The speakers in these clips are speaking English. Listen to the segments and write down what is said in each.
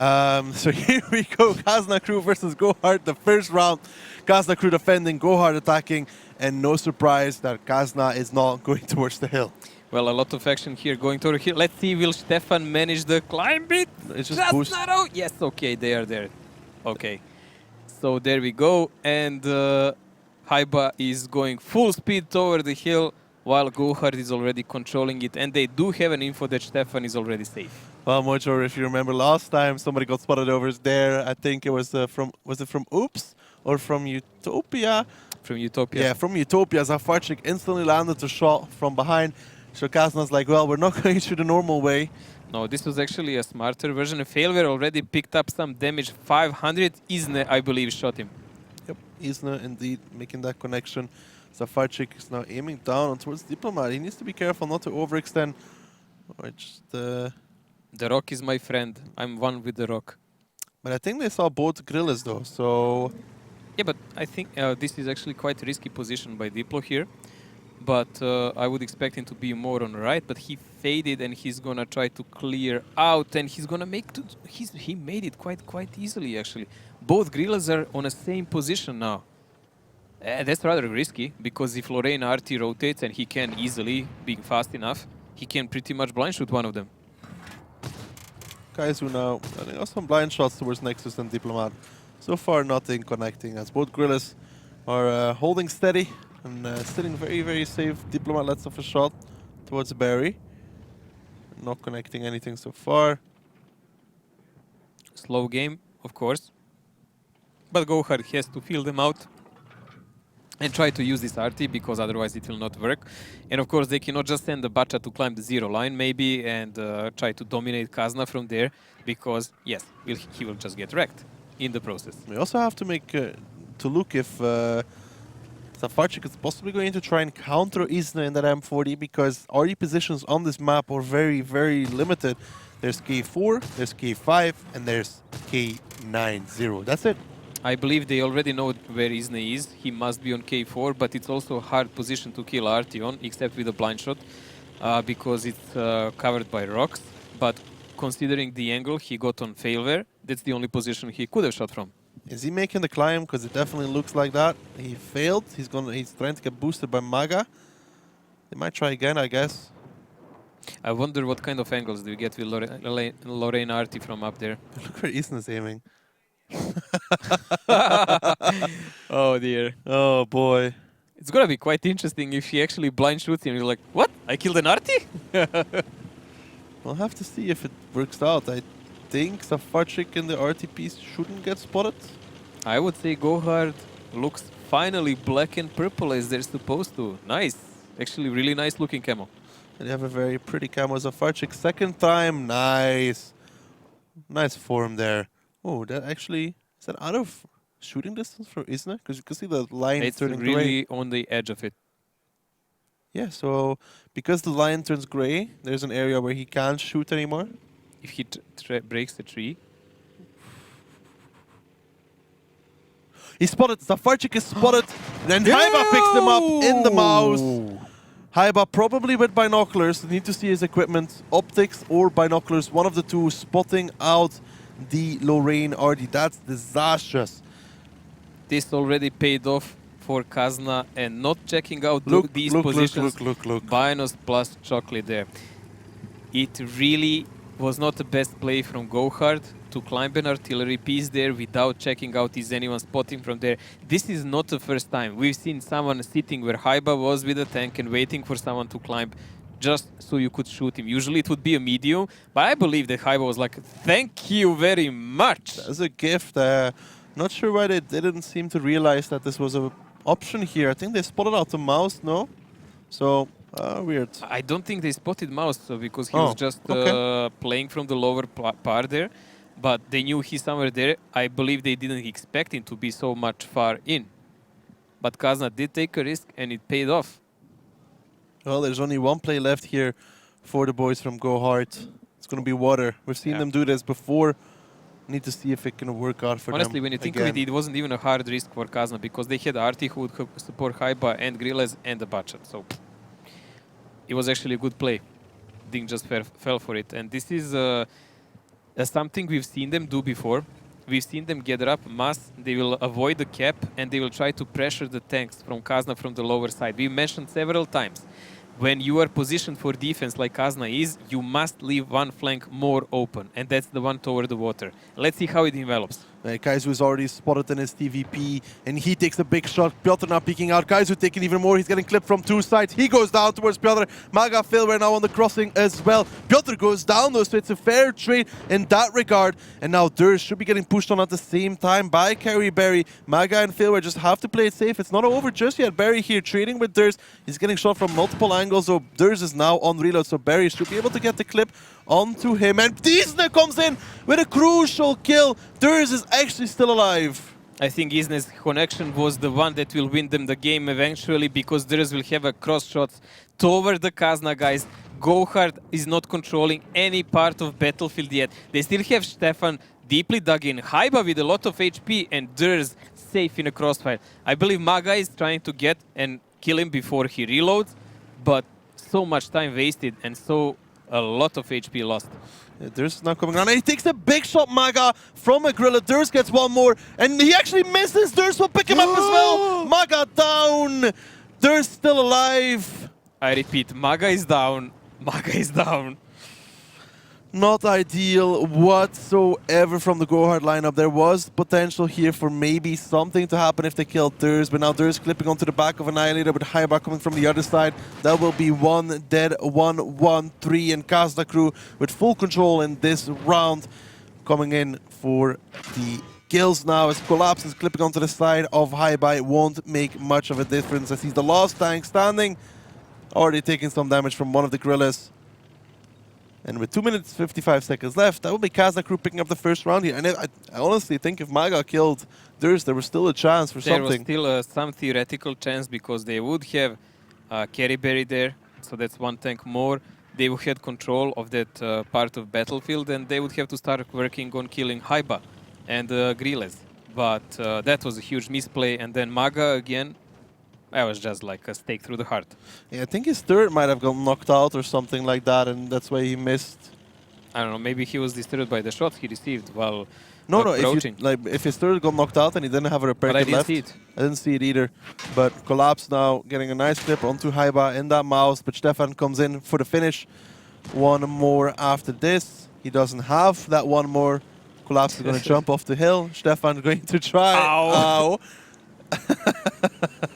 So here we go, Kazna Crew versus Gohard, the first round. Kazna Crew defending, Gohard attacking, and no surprise that Kazna is not going towards the hill. Well, a lot of action here going toward the hill. Let's see, will Stefan manage the climb it? It's just boost. not out. Yes, okay, they are there. Okay. So there we go, and Haiba is going full speed toward the hill, while Gohard is already controlling it, and they do have an info that Stefan is already safe. Well, Mojo, if you remember last time, somebody got spotted over there. I think it was was it from Oops or from Utopia? From Utopia. Yeah, from Utopia. Zafarchik instantly landed the shot from behind. So Kazna's like, well, we're not going through the normal way. No, this was actually a smarter version. Failware already picked up some damage. 500. Isne, I believe, shot him. Yep, Isne indeed making that connection. Zafarchik is now aiming down towards Diplomat. He needs to be careful not to overextend. Or just, The Rock is my friend. I'm one with the Rock. But I think they saw both Grillas though, so... Yeah, but I think this is actually quite a risky position by Diplo here. But I would expect him to be more on the right, but he faded and he's gonna try to clear out, and he's gonna make he made it quite easily actually. Both Grillas are on the same position now. That's rather risky, because if Lorraine RT rotates and he can easily, being fast enough, he can pretty much blind shoot one of them. Kaizu now letting off some blind shots towards Nexus and Diplomat. So far nothing connecting, as both Grillas are holding steady and sitting very safe. Diplomat lets off a shot towards Barry. Not connecting anything so far. Slow game, of course. But Gohard has to feel them out and try to use this RT, because otherwise it will not work. And of course they cannot just send the Bacha to climb the zero line maybe and try to dominate Kazna from there, because yes, he will just get wrecked in the process. We also have to make to look if Zafarchik is possibly going to try and counter Isna in that M40, because RE positions on this map are very limited. There's K4, there's K5, and there's K90. That's it. I believe they already know where Isne is. He must be on K4, but it's also a hard position to kill RT on, except with a blind shot, because it's covered by rocks. But considering the angle he got on Failware, that's the only position he could have shot from. Is he making the climb? Because it definitely looks like that. He failed. He's trying to get boosted by Maga. They might try again, I guess. I wonder what kind of angles do you get with Lorraine RT from up there. Look where Isna's aiming. Oh dear. Oh boy. It's gonna be quite interesting if he actually blind shoots him. You're like, what? I killed an RT? We'll have to see if it works out. I think Zafarchik in the RTPs shouldn't get spotted. I would say Gohard looks finally black and purple as they're supposed to. Nice. Actually, really nice looking camo. And they have a very pretty camo. Zafarchik second time. Nice. Nice form there. Oh, that actually... Is that out of shooting distance for Isna? Because you can see the line It's turning really gray. on the edge of it. Yeah, so because the line turns gray, there's an area where he can't shoot anymore. If he breaks the tree. He's spotted. Zafarchik is spotted. Then Haiba picks him up in the mouse. Haiba probably with binoculars. Need to see his equipment. Optics or binoculars. One of the two spotting out the Lorraine RD. That's disastrous. This already paid off for Kazna, and not checking out these look, positions. Look. Binos plus chocolate there. It really was not the best play from Gohard to climb an artillery piece there without checking out is anyone spotting from there. This is not the first time. We've seen someone sitting where Haiba was with a tank and waiting for someone to climb just so you could shoot him. Usually it would be a medium, but I believe that Haiba was like, thank you very much. That's a gift. Not sure why they didn't seem to realize that this was an option here. I think they spotted out the mouse, no? So, weird. I don't think they spotted Mouse because he was just playing from the lower part there. But they knew he's somewhere there. I believe they didn't expect him to be so much far in. But Kazna did take a risk and it paid off. Well, there's only one play left here for the boys from Gohard. It's going to be water. We've seen them do this before. Need to see if it can work out for them. Honestly, when you think of it, it wasn't even a hard risk for Kazna because they had RT who would support Haiba and Grilles and the Bachat. So it was actually a good play. Ding just fell for it. And this is Something we've seen them do before. We've seen them gather up mass, they will avoid the cap, and they will try to pressure the tanks from Kazna from the lower side. We mentioned several times, when you are positioned for defense like Kazna is, you must leave one flank more open, and that's the one toward the water. Let's see how it develops. Kaizu is already spotted in his TVP, and he takes a big shot. Piotr now peeking out. Kaizu taking even more. He's getting clipped from two sides. He goes down towards Piotr. Maga Filware now on the crossing as well. Piotr goes down though, so it's a fair trade in that regard. And now Durs should be getting pushed on at the same time by Carry Berry. Maga and Filware just have to play it safe. It's not over just yet. Berry here trading with Durs. He's getting shot from multiple angles, so Durs is now on reload. So Berry should be able to get the clip onto him. And Disne comes in with a crucial kill. Durs is actually still alive. I think Isne's connection was the one that will win them the game eventually, because Durs will have a cross shots toward the Kazna guys. Gohard is not controlling any part of battlefield yet. They still have Stefan deeply dug in, Haiba with a lot of HP, and Durs safe in a crossfire. I believe Maga is trying to get and kill him before he reloads, but so much time wasted and so a lot of HP lost. Durs is now coming around, and he takes a big shot, Maga, from a Gorilla. Durs gets one more, and he actually misses. Durs will pick him up as well. Maga down. Durs still alive. I repeat, Maga is down. Maga is down. Not ideal whatsoever from the Gohard lineup. There was potential here for maybe something to happen if they killed Durs, but now Durs clipping onto the back of Annihilator with Haiba coming from the other side. That will be one dead, 1-1-3, and Kazna crew with full control in this round, coming in for the kills now as Collapse is clipping onto the side of Haiba. It won't make much of a difference as he's the last tank standing, already taking some damage from one of the Gorillas. And with 2 minutes 55 seconds left, that will be Kazna crew picking up the first round here. And I honestly think if Maga killed Durs, there was still a chance for something. There was still some theoretical chance, because they would have Carry Berry there, so that's one tank more. They would have control of that part of battlefield, and they would have to start working on killing Haiba and Grilles. But that was a huge misplay, and then Maga again, that was just like a stake through the heart. Yeah, I think his turret might have gotten knocked out or something like that, and that's why he missed. I don't know, maybe he was disturbed by the shots he received while No, approaching. if his turret got knocked out and he didn't have a repair But I kit didn't left. see it. I didn't see it either. But Collapse now getting a nice clip onto Haiba in that mouse, but Stefan comes in for the finish. One more after this. He doesn't have that one more. Collapse is going to jump off the hill. Stefan going to try. Ow.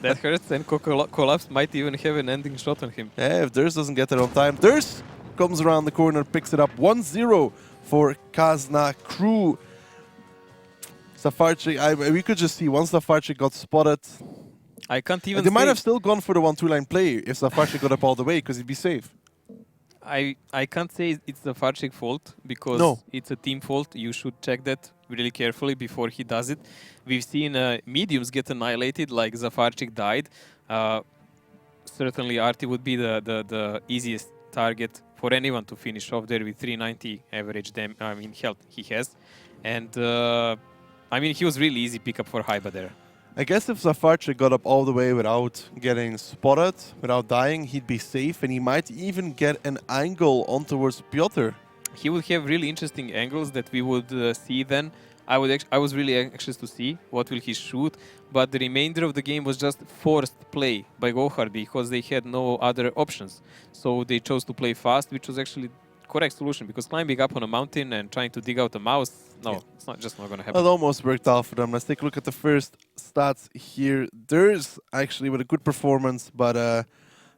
That hurts, and Collapse might even have an ending shot on him. Yeah, if Durs doesn't get it on time. Durs comes around the corner, picks it up. 1-0 for Kazna crew. Zafarczyk, we could just see once Zafarczyk got spotted. I can't even They might say- have still gone for the 1-2 line play if Zafarczyk got up all the way, because he'd be safe. I can't say it's the Farchik fault, because No. it's a team fault. You should check that really carefully before he does it. We've seen mediums get annihilated, like Zafarczyk died. Certainly Artie would be the easiest target for anyone to finish off there with 390 average health he has. And he was really easy pickup for Haiba there. I guess if Zafarczyk got up all the way without getting spotted, without dying, he'd be safe, and he might even get an angle on towards Piotr. He would have really interesting angles that we would see then. I was really anxious to see what will he shoot, but the remainder of the game was just forced play by Gohard because they had no other options. So they chose to play fast, which was actually correct solution, because climbing up on a mountain and trying to dig out a mouse, it's just not going to happen. It almost worked out for them. Let's take a look at the first stats here. There's actually with a good performance, but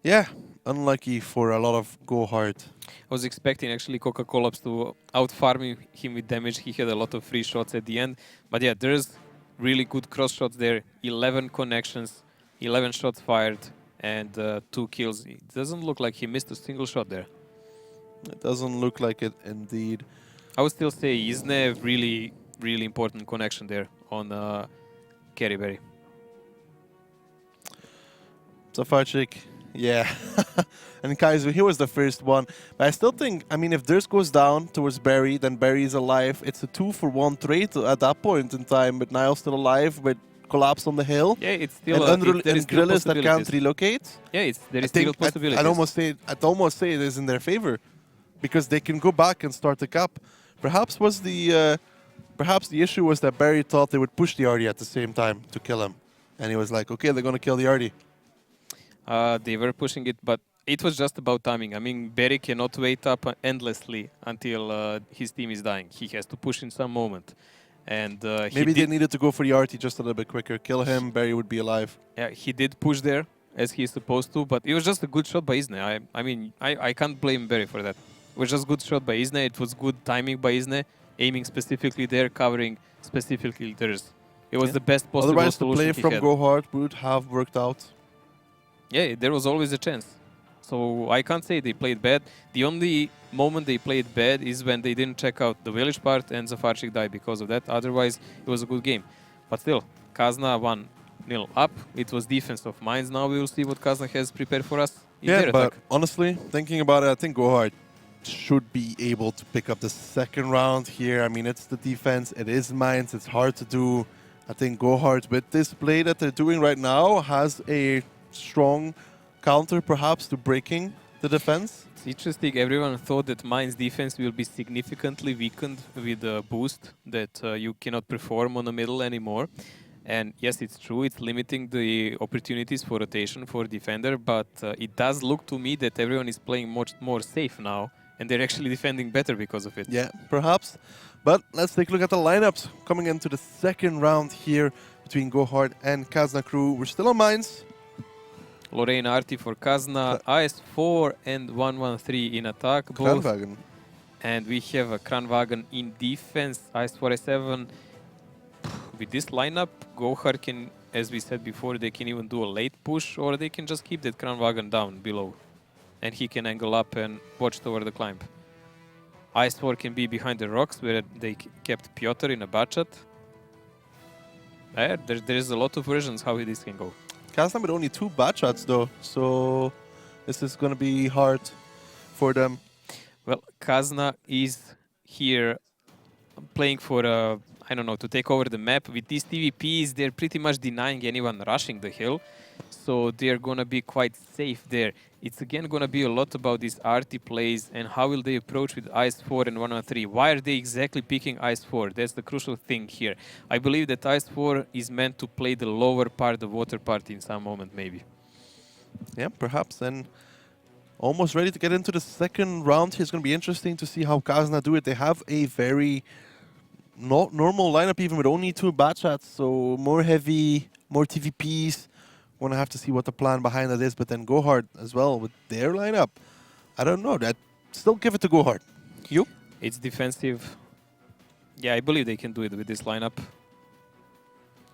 yeah, unlucky for a lot of Gohard. I was expecting actually Coca-Cola to out-farm him with damage. He had a lot of free shots at the end. But yeah, there's really good cross shots there. 11 connections, 11 shots fired, and 2 kills. It doesn't look like he missed a single shot there. It doesn't look like it, indeed. I would still say Isne, really, really important connection there on Carry Berry. Zafarczyk, yeah. And Kaizu, he was the first one. But I still think, if Durs goes down towards Berry, then Berry is alive. It's a 2-for-1 trade at that point in time, but Niall still alive with Collapse on the hill. Yeah, it's still and there is still Grillis that can't possibilities. relocate. Yeah, there is still possibilities. I'd almost say it is in their favor, because they can go back and start the cap Perhaps the issue was that Barry thought they would push the Artie at the same time to kill him, and he was like, okay, they're gonna kill the Artie. They were pushing it, but it was just about timing. I mean, Barry cannot wait up endlessly until his team is dying. He has to push in some moment. And Maybe they needed to go for the Artie just a little bit quicker. Kill him, Barry would be alive. Yeah, he did push there as he's supposed to, but it was just a good shot by Isne. I mean, I can't blame Barry for that. It was just good shot by Isne. It was good timing by Isne, aiming specifically there, covering specifically theirs. It was the best possible Otherwise, the solution play he from had. Gohard would have worked out. Yeah, there was always a chance. So I can't say they played bad. The only moment they played bad is when they didn't check out the village part and Zafarchik died because of that. Otherwise, it was a good game. But still, Kazna 1-0 up. It was defense of Mainz. Now we will see what Kazna has prepared for us in Yeah, their but attack. honestly, thinking about it, I think Gohard should be able to pick up the second round here. I mean, it's the defense. It is Mainz. It's hard to do. I think Gohard, with this play that they're doing right now, has a strong counter perhaps to breaking the defense. It's interesting. Everyone thought that Mainz defense will be significantly weakened with a boost that you cannot perform on the middle anymore. And yes, it's true. It's limiting the opportunities for rotation for defender, but it does look to me that everyone is playing much more safe now, and they're actually defending better because of it. Yeah, perhaps. But let's take a look at the lineups coming into the second round here between Gohard and Kazna crew. We're still on Mainz. Lorraine Arti for Kazna, IS4 and 113 in attack. Both. Kranwagen. And we have a Kranwagen in defense, IS4, IS7. With this lineup, Gohard can, as we said before, they can even do a late push, or they can just keep that Kranwagen down below. And he can angle up and watch toward the climb. IS4 can be behind the rocks, where they kept Piotr in a bachat. There's a lot of versions how this can go. Kazna with only 2 batshots though, so this is going to be hard for them. Well, Kazna is here playing for, I don't know, to take over the map. With these TVPs, they're pretty much denying anyone rushing the hill. So they're going to be quite safe there. It's again going to be a lot about these RT plays and how will they approach with IS4 and 113. Why are they exactly picking IS4? That's the crucial thing here. I believe that IS4 is meant to play the lower part, the water part in some moment maybe. Yeah, perhaps. And almost ready to get into the second round. It's going to be interesting to see how Kazna do it. They have a very not normal lineup even with only 2 batshots, so more heavy, more TVPs. Want to have to see what the plan behind that is, but then Gohard as well with their lineup. I don't know. That still give it to Gohard. You? It's defensive. Yeah, I believe they can do it with this lineup.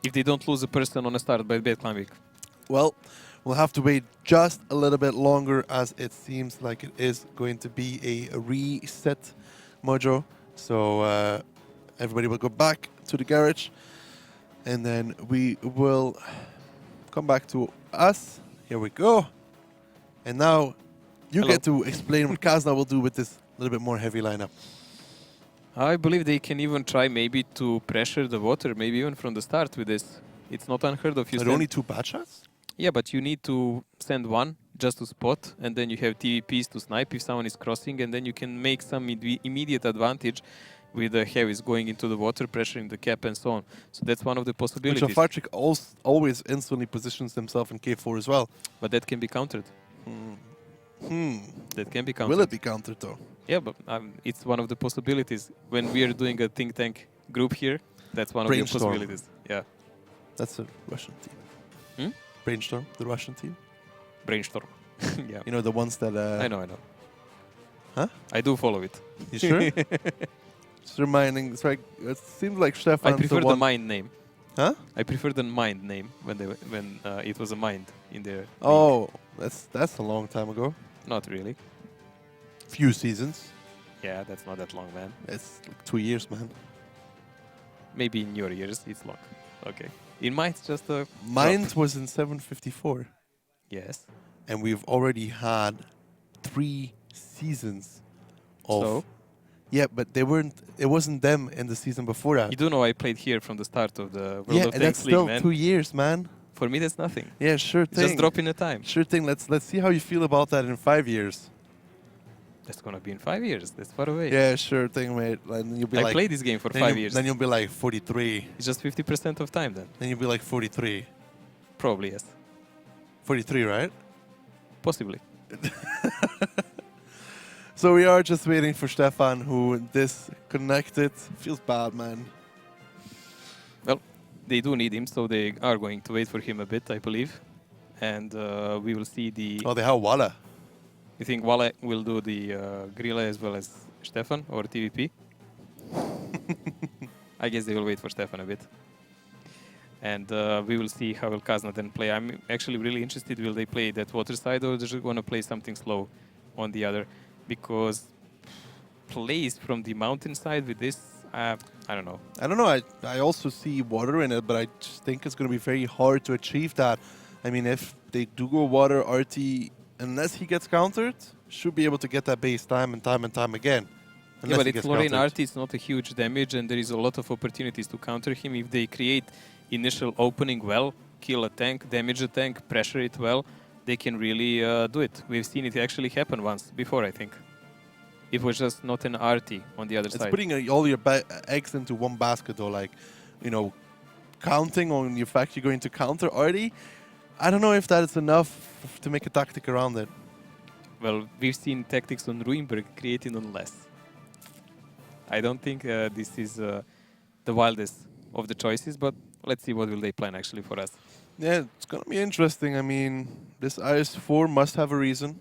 If they don't lose a person on a start by bad climbing. Well, we'll have to wait just a little bit longer as it seems like it is going to be a reset mojo. So everybody will go back to the garage and then we will come back to us. Here we go. And now you Hello. get to explain what Kazna will do with this little bit more heavy lineup. I believe they can even try maybe to pressure the water, maybe even from the start with this. It's not unheard of. You Are send, only 2 batshots? yeah, but you need to send one just to spot, and then you have TVPs to snipe if someone is crossing, and then you can make some immediate advantage with the heavies going into the water, pressuring the cap and so on. So that's one of the Which possibilities. Zafarchik always instantly positions himself in K4 as well. But that can be countered. That can be countered. Will it be countered though? Yeah, but it's one of the possibilities. When we are doing a think tank group here, that's one of the Brainstorm. possibilities. Yeah. That's the Russian team. Hmm? Brainstorm, the Russian team. Brainstorm. Yeah. You know, the ones that... I know. Huh? I do follow it. You sure? Just reminding, it's like, it seems like I Stefan's prefer the the one... mind name. Huh? I prefer the mind name when it was a mind in there. Oh, that's a long time ago. Not really. Few seasons. Yeah, that's not that long, man. It's like 2 years, man. Maybe in your years it's long. Okay. In mine, it's just a... Mine drop. was in 754. Yes. And we've already had 3 seasons of... So? Yeah, but they weren't. It wasn't them in the season before that. You do know I played here from the start of the World Yeah, of and that's Tanks League, still man. 2 years, man. For me, that's nothing. Yeah, sure It's thing. just drop in a time. Sure thing. Let's see how you feel about that in 5 years. That's gonna be in 5 years. That's far away. Yeah, sure thing, mate. And you'll be I like, played this game for then 5 you- years. Then you'll be like 43. It's just 50% of time then. Then you'll be like 43. Probably yes. 43, right? Possibly. So we are just waiting for Stefan, who disconnected. Feels bad, man. Well, they do need him, so they are going to wait for him a bit, I believe. And we will see the... Oh, they have Walla. You think Wale will do the Grille as well as Stefan or TVP? I guess they will wait for Stefan a bit. And we will see how will Kazna then play. I'm actually really interested, will they play that water side or they're going to play something slow on the other? Because plays from the mountain side with this, I don't know. I don't know. I also see water in it, but I just think it's going to be very hard to achieve that. I mean, if they do go water, RT, unless he gets countered, should be able to get that base time and time again. Yeah, Unless but he it's gets Lorraine countered. RT, it's not a huge damage and there is a lot of opportunities to counter him if they create initial opening well, kill a tank, damage a tank, pressure it well, they can really do it. We've seen it actually happen once before, I think. It was just not an RT on the other It's side. putting all your eggs into one basket, though. Like, you know, counting on the fact you're going to counter RT. I don't know if that is enough to make a tactic around it. Well, we've seen tactics on Ruinberg creating on less. I don't think this is the wildest of the choices, but let's see what will they plan actually for us. Yeah, it's going to be interesting. I mean, this IS-4 must have a reason.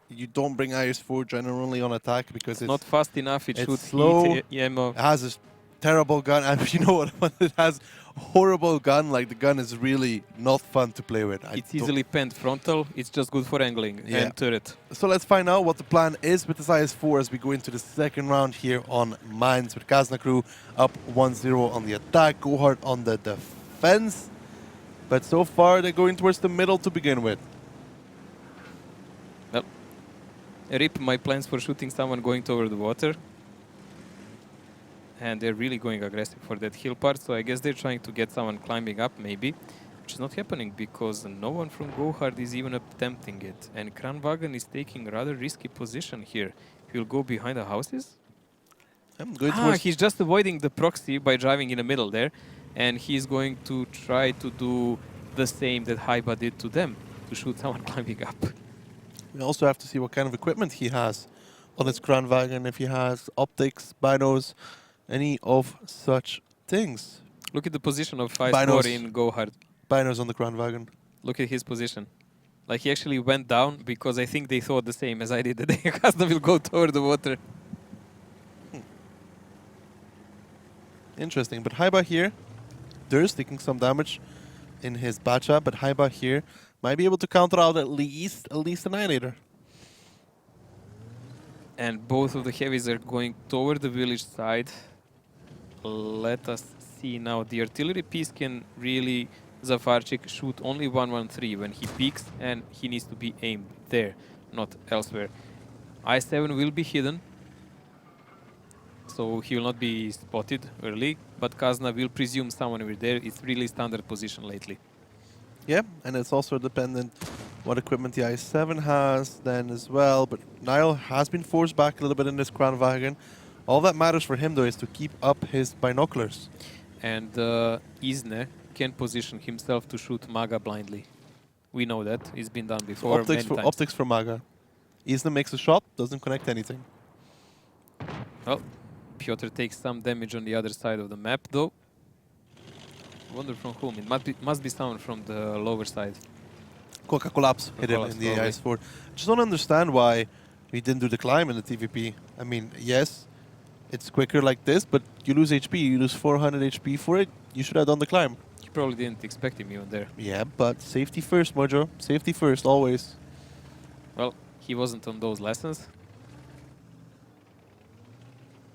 You don't bring IS-4 generally on attack because it's Not fast enough, it it's should slow. hit ammo. It has this terrible gun. I mean, you know what? When it has a horrible gun, like the gun is really not fun to play with. It's easily penned frontal, it's just good for angling Yeah. and turret. So let's find out what the plan is with this IS-4 as we go into the second round here on Mines with Kazna Crew up 1-0 on the attack, Gohard on the defense. But so far they're going towards the middle to begin with. Well, RIP my plans for shooting someone going toward the water. And they're really going aggressive for that hill part, so I guess they're trying to get someone climbing up maybe, which is not happening because no one from Gohard is even attempting it. And Kranwagen is taking a rather risky position here. He'll go behind the houses. I'm going towards He's just avoiding the proxy by driving in the middle there. And he's going to try to do the same that Haiba did to them, to shoot someone climbing up. We also have to see what kind of equipment he has on his Kranwagen, if he has optics, binos, any of such things. Look at the position of Binos. 5-4 in Gohard. Binos on the Kranwagen. Look at his position. Like he actually went down because I think they thought the same as I did. That Kazna will go toward the water. Interesting. But Haiba here, Durst taking some damage in his Bacha, but Haiba here might be able to counter out at least Annihilator. And both of the heavies are going toward the village side. Let us see now. The artillery piece can really, Zafarchik, shoot only 113 when he peaks, and he needs to be aimed there, not elsewhere. I-7 will be hidden, so he will not be spotted early, but Kazna will presume someone over there. It's really standard position lately. Yeah, and it's also dependent what equipment the I-7 has then as well. But Niall has been forced back a little bit in this Kranwagen. All that matters for him, though, is to keep up his binoculars. And Isne can position himself to shoot Maga blindly. We know that. It's been done before many times. Optics for Maga. Isna makes a shot, doesn't connect anything. Well, Piotr takes some damage on the other side of the map, though. Wonder from whom. It must be someone from the lower side. Coca Collapse hit him Collapse, in the probably. IS-4. Just don't understand why we didn't do the climb in the TVP. I mean, yes, it's quicker like this, but you lose HP. You lose 400 HP for it. You should have done the climb. He probably didn't expect him even there. Yeah, but safety first, Mojo. Safety first, always. Well, he wasn't on those lessons.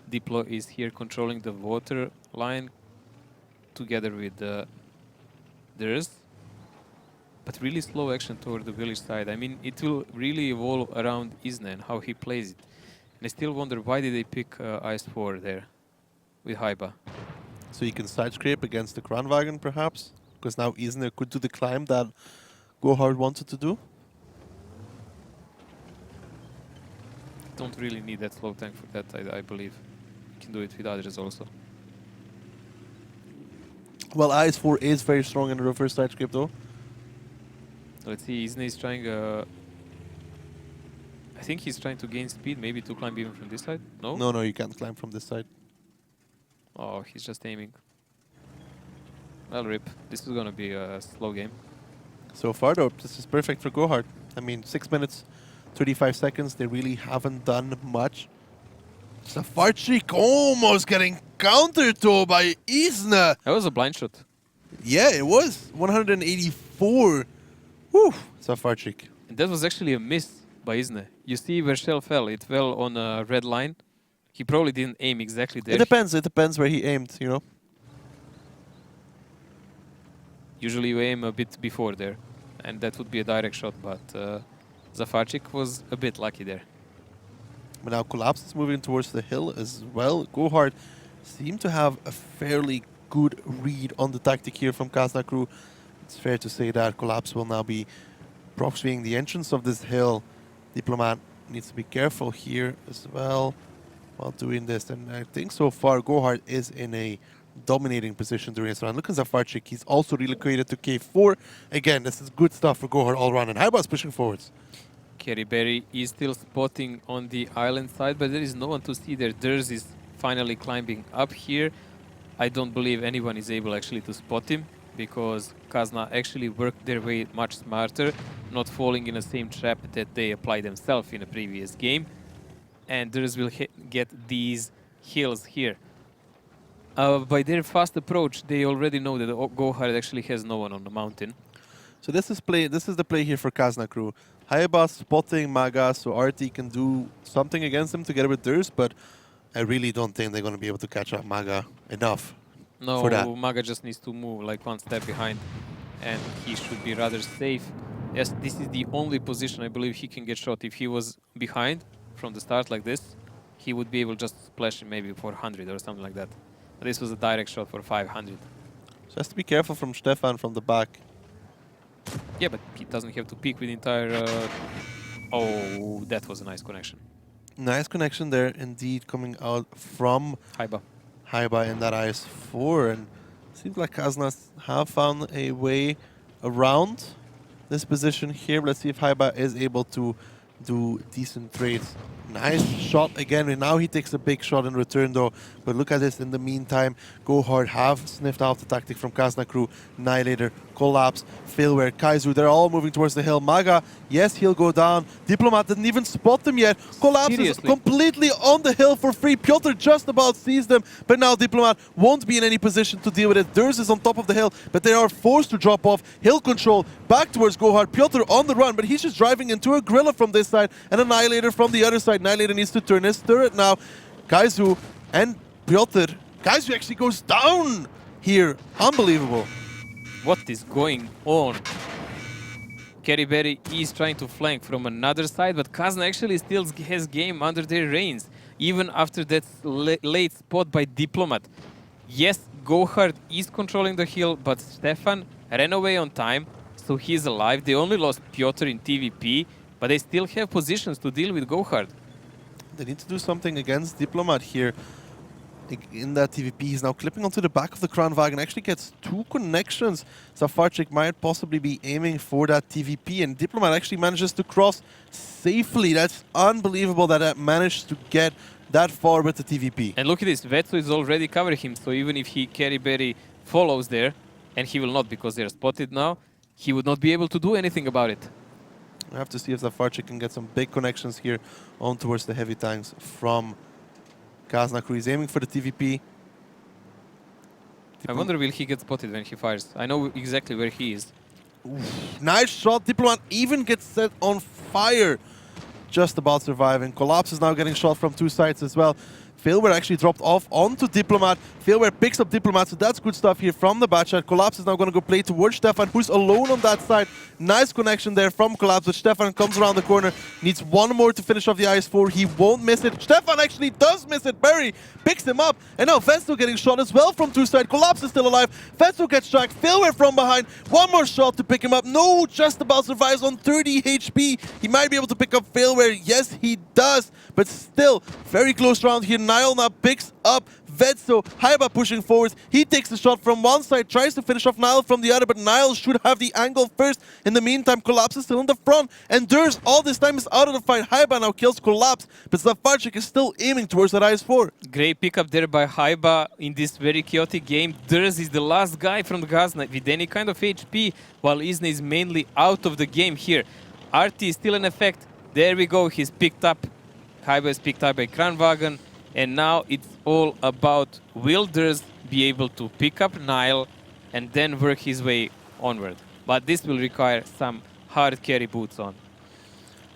Diplo is here controlling the water line together with theirs. But really slow action toward the village side. I mean, it will really evolve around Isna and how he plays it. And I still wonder why did they pick IS-4 there with Haiba. So you can side scrape against the Kranwagen, perhaps? Because now Isna could do the climb that Gohard wanted to do. don't really need that slow tank for that, I believe. You can do it with others also. Well, IS-4 is very strong in the reverse side script though. Let's see, Isne is trying... I think he's trying to gain speed, maybe to climb even from this side? No? No, you can't climb from this side. Oh, he's just aiming. Well, rip. This is gonna be a slow game. So far though, this is perfect for Gohard. I mean, 6 minutes, 35 seconds, they really haven't done much. Zafarchik almost getting countered though by Isne. That was a blind shot. Yeah, it was. 184. Whew, Zafarchik. And that was actually a miss by Isne. You see where Shell fell. It fell on a red line. He probably didn't aim exactly there. It depends where he aimed, you know. Usually you aim a bit before there. And that would be a direct shot, but Zafarchik was a bit lucky there. But now Collapse is moving towards the hill as well. Gohard seem to have a fairly good read on the tactic here from Kazna crew. It's fair to say that Collapse will now be proxying the entrance of this hill. Diplomat needs to be careful here as well while doing this. And I think so far Gohard is in a dominating position during this round. Look at Zafarchik. He's also relocated to K4. Again, this is good stuff for Gohard all around. And Haiba's pushing forwards. Kerryberry is still spotting on the island side, but there is no one to see there. Durs is finally climbing up here. I don't believe anyone is able actually to spot him, because Kazna actually worked their way much smarter, not falling in the same trap that they applied themselves in a previous game. And Durs will get these hills here. By their fast approach, they already know that Gohard actually has no one on the mountain. So this is the play here for Kazna crew. Haiba spotting Maga, so RT can do something against them together with Durs, but I really don't think they're going to be able to catch up Maga enough for that. No, Maga just needs to move like one step behind, and he should be rather safe. Yes, this is the only position I believe he can get shot. If he was behind from the start like this, he would be able just to splash him maybe for 100 or something like that. But this was a direct shot for 500. So has to be careful from Stefan from the back. Yeah, but he doesn't have to peek with the entire... Oh, that was a nice connection. Nice connection there indeed coming out from Haiba. Haiba in that IS-4, and seems like Kazna have found a way around this position here. Let's see if Haiba is able to do decent trades. Nice shot again, and now he takes a big shot in return though. But look at this in the meantime. Gohard have sniffed out the tactic from Kazna crew. Annihilator, Collapse, Failware, Kaizu, they're all moving towards the hill. Maga, yes, he'll go down. Diplomat didn't even spot them yet. Collapse is completely on the hill for free. Piotr just about sees them, but now Diplomat won't be in any position to deal with it. Durs is on top of the hill, but they are forced to drop off. Hill control back towards Gohard. Piotr on the run, but he's just driving into a Grilla from this side and Annihilator from the other side. Annihilator needs to turn his turret now. Kaizu and Piotr. Kaizu actually goes down here. Unbelievable. What is going on? Kerryberry is trying to flank from another side, but Kazna actually still has game under their reins, even after that late spot by Diplomat. Yes, Gohard is controlling the hill, but Stefan ran away on time, so he's alive. They only lost Piotr in TVP, but they still have positions to deal with Gohard. They need to do something against Diplomat here. In that TVP, he's now clipping onto the back of the Kranwagen, actually gets 2 connections. Zafarchik might possibly be aiming for that TVP, and Diplomat actually manages to cross safely. That's unbelievable that it managed to get that far with the TVP. And look at this, Vetsu is already covering him, so even if Kerryberry follows there, and he will not because they're spotted now, he would not be able to do anything about it. We have to see if Zafarchik can get some big connections here on towards the heavy tanks from Kazna crew. He's aiming for the TVP. I wonder will he get spotted when he fires. I know exactly where he is. Oof. Nice shot. Diplomat even gets set on fire. Just about surviving. Collapse is now getting shot from 2 sides as well. Failware actually dropped off onto Diplomat. Failware picks up Diplomat, so that's good stuff here from the Batchat. Collapse is now going to go play towards Stefan, who's alone on that side. Nice connection there from Collapse, but Stefan comes around the corner. Needs one more to finish off the IS-4. He won't miss it. Stefan actually does miss it. Barry picks him up. And now Festo getting shot as well from two side. Collapse is still alive. Festo gets tracked. Failware from behind. One more shot to pick him up. No, just about survives on 30 HP. He might be able to pick up Failware. Yes, he does. But still, very close round here. Nile now picks up Vedso. Haiba pushing forwards. He takes the shot from one side, tries to finish off Nile from the other, but Nile should have the angle first. In the meantime, Collapse is still in the front, and Durs all this time is out of the fight. Haiba now kills Collapse, but Zafarchik is still aiming towards that IS-4. Great pickup there by Haiba in this very chaotic game. Durs is the last guy from the Gazna with any kind of HP, while Isna is mainly out of the game here. RT is still in effect. There we go, he's picked up. Haiba is picked up by Kranwagen. And now it's all about will Durs be able to pick up Nile and then work his way onward. But this will require some hard carry boots on.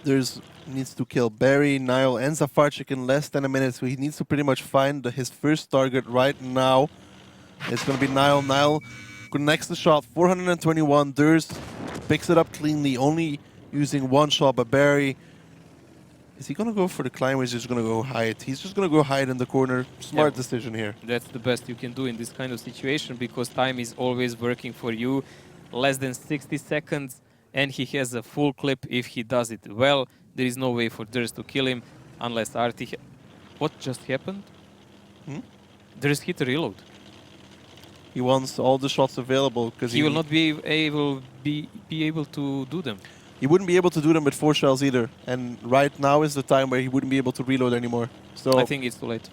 Durs needs to kill Barry, Nile, and Zafarchik in less than a minute, so he needs to pretty much find his first target right now. It's going to be Nile. Nile connects the shot, 421. Durs picks it up cleanly, only using one shot, but Barry... Is he going to go for the climb or is he just going to go hide? He's just going to go hide in the corner. Smart decision here. That's the best you can do in this kind of situation because time is always working for you. Less than 60 seconds and he has a full clip if he does it well. There is no way for Durs to kill him unless RT... What just happened? Durs hit a reload. He wants all the shots available because he will not be able to do them. He wouldn't be able to do them with 4 shells either. And right now is the time where he wouldn't be able to reload anymore. So I think it's too late.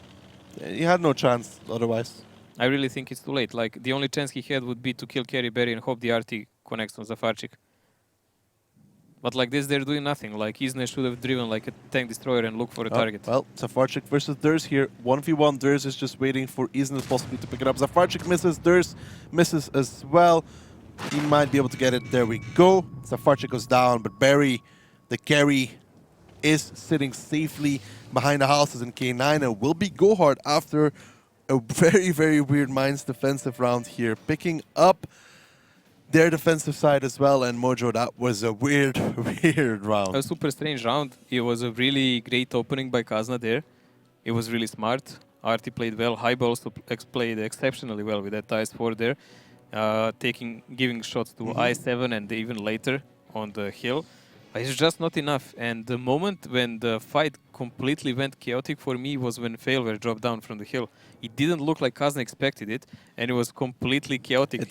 He had no chance otherwise. I really think it's too late. Like, the only chance he had would be to kill Kerry Berry and hope the RT connects on Zafarchik. But like this, they're doing nothing. Like, Isna should have driven like a tank destroyer and look for a target. Well, Zafarchik versus Durs here. 1v1, Durs is just waiting for Isna possibly to pick it up. Zafarchik misses, Durs misses as well. He might be able to get it. There we go. Zafarchik goes down, but Barry, the carry, is sitting safely behind the houses in K9 and will be Gohard after a very, very weird Mines defensive round here. Picking up their defensive side as well, and Mojo, that was a weird, weird round. A super strange round. It was a really great opening by Kazna there. It was really smart. RT played well. Haiba also played exceptionally well with that IS-4 there. Giving shots to I7 and even later on the hill. It's just not enough. And the moment when the fight completely went chaotic for me was when Failware dropped down from the hill. It didn't look like Kazna expected it, and it was completely chaotic. It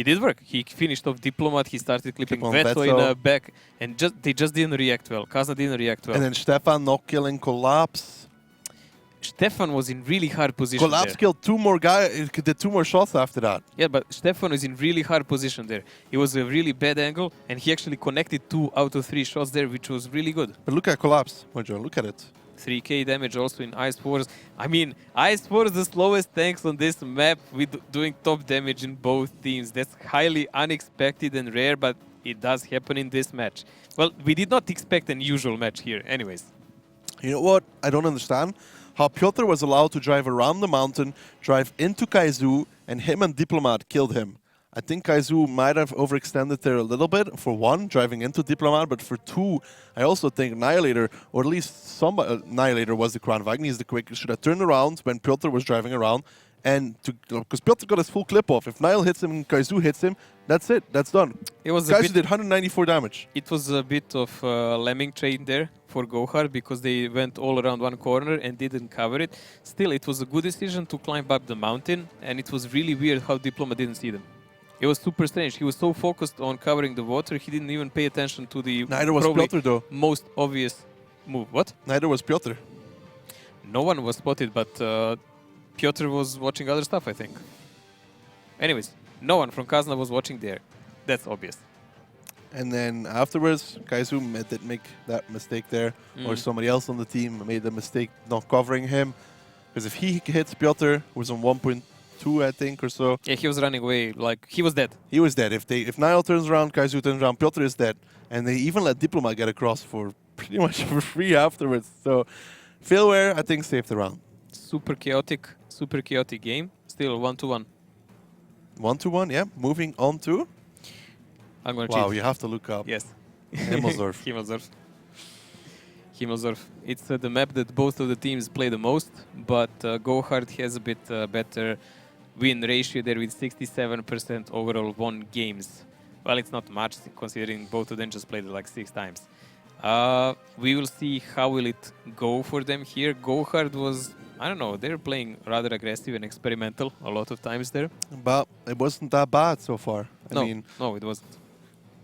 did work. He finished off Diplomat, he started clipping Vetso in the back, and they just didn't react well. Kazna didn't react well. And then Stefan not killing Collapse. Stefan was in really hard position Collapse there. killed 2 more guys, did 2 more shots after that. Yeah, but Stefan was in really hard position there. It was a really bad angle, and he actually connected 2 out of 3 shots there, which was really good. But look at Collapse, Mojo, look at it. 3k damage also in IS-4s. I mean, IS-4 is the slowest tanks on this map with doing top damage in both teams. That's highly unexpected and rare, but it does happen in this match. Well, we did not expect an usual match here anyways. You know what? I don't understand. How Piotr was allowed to drive around the mountain, drive into Kaizu, and him and Diplomat killed him. I think Kaizu might have overextended there a little bit, for 1, driving into Diplomat, but for 2, I also think Annihilator, or at least somebody, Annihilator was the Kranwagen, he's the quickest, should have turned around when Piotr was driving around, and because Piotr got his full clip off. If Nile hits him and Kaizu hits him, that's it, that's done. Kaizu did 194 damage. It was a bit of lemming train there for Gohard because they went all around one corner and didn't cover it. Still, it was a good decision to climb up the mountain, and it was really weird how Diplomat didn't see them. It was super strange. He was so focused on covering the water, he didn't even pay attention to the Neither was Piotr, though. Most obvious move. What? Neither was Piotr. No one was spotted, but Piotr was watching other stuff, I think. Anyways, no one from Kazna was watching there. That's obvious. And then afterwards, Kaizu did make that mistake there, or somebody else on the team made the mistake not covering him. Because if he hits Piotr, who was on 1.2, I think, or so. Yeah, he was running away, like, he was dead. He was dead. If Nile turns around, Kaizu turns around, Piotr is dead. And they even let Diplomat get across for pretty much for free afterwards. So, Failware, I think, saved the round. Super chaotic game. Still 1-1. 1-1, yeah. Moving on to... I'm gonna Wow, cheat. you have to look up. Yes. Himmelsdorf. Himmelsdorf. Himmelsdorf. It's the map that both of the teams play the most, but Gohard has a bit better win ratio there with 67% overall won games. Well, it's not much considering both of them just played it like 6 times. We will see how will it go for them here. Gohard was, I don't know, they're playing rather aggressive and experimental a lot of times there. But it wasn't that bad so far. I No, mean, no, it wasn't.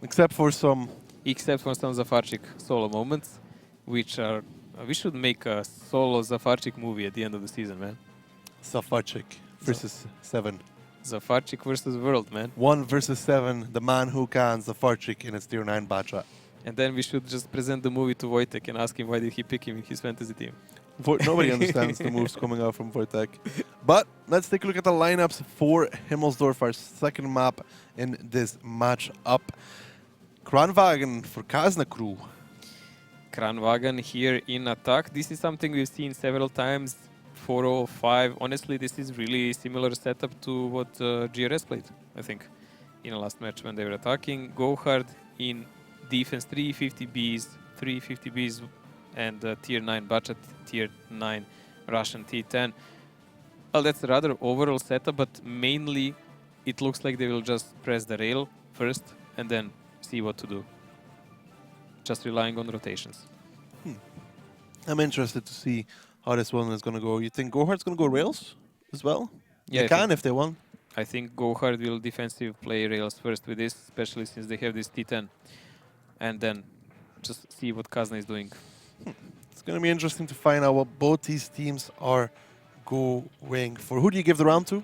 except for some... Except for some Zafarchik solo moments, which are... we should make a solo Zafarchik movie at the end of the season, man. Zafarchik versus 7. Zafarchik versus World, man. 1 versus 7, the man who can Zafarchik in his tier 9 Batra. And then we should just present the movie to Wojtek and ask him why did he pick him in his fantasy team. Nobody understands the moves coming out from Wojtek. But let's take a look at the lineups for Himmelsdorf, our second map in this match up. Kranwagen for Kazna Crew. Kranwagen here in attack. This is something we've seen several times. 4-0-5. Honestly, this is really similar setup to what GRS played, I think, in the last match when they were attacking. Gohard in defense 350Bs, 350Bs, and tier 9 budget, tier 9 Russian T10. Well, that's a rather overall setup, but mainly it looks like they will just press the rail first and then see what to do. Just relying on rotations. I'm interested to see how this one is going to go. You think Gohard's going to go rails as well? Yeah, They can if they want. I think Gohard will defensive play rails first with this, especially since they have this T10. And then just see what Kazna is doing. It's going to be interesting to find out what both these teams are going for. Who do you give the round to?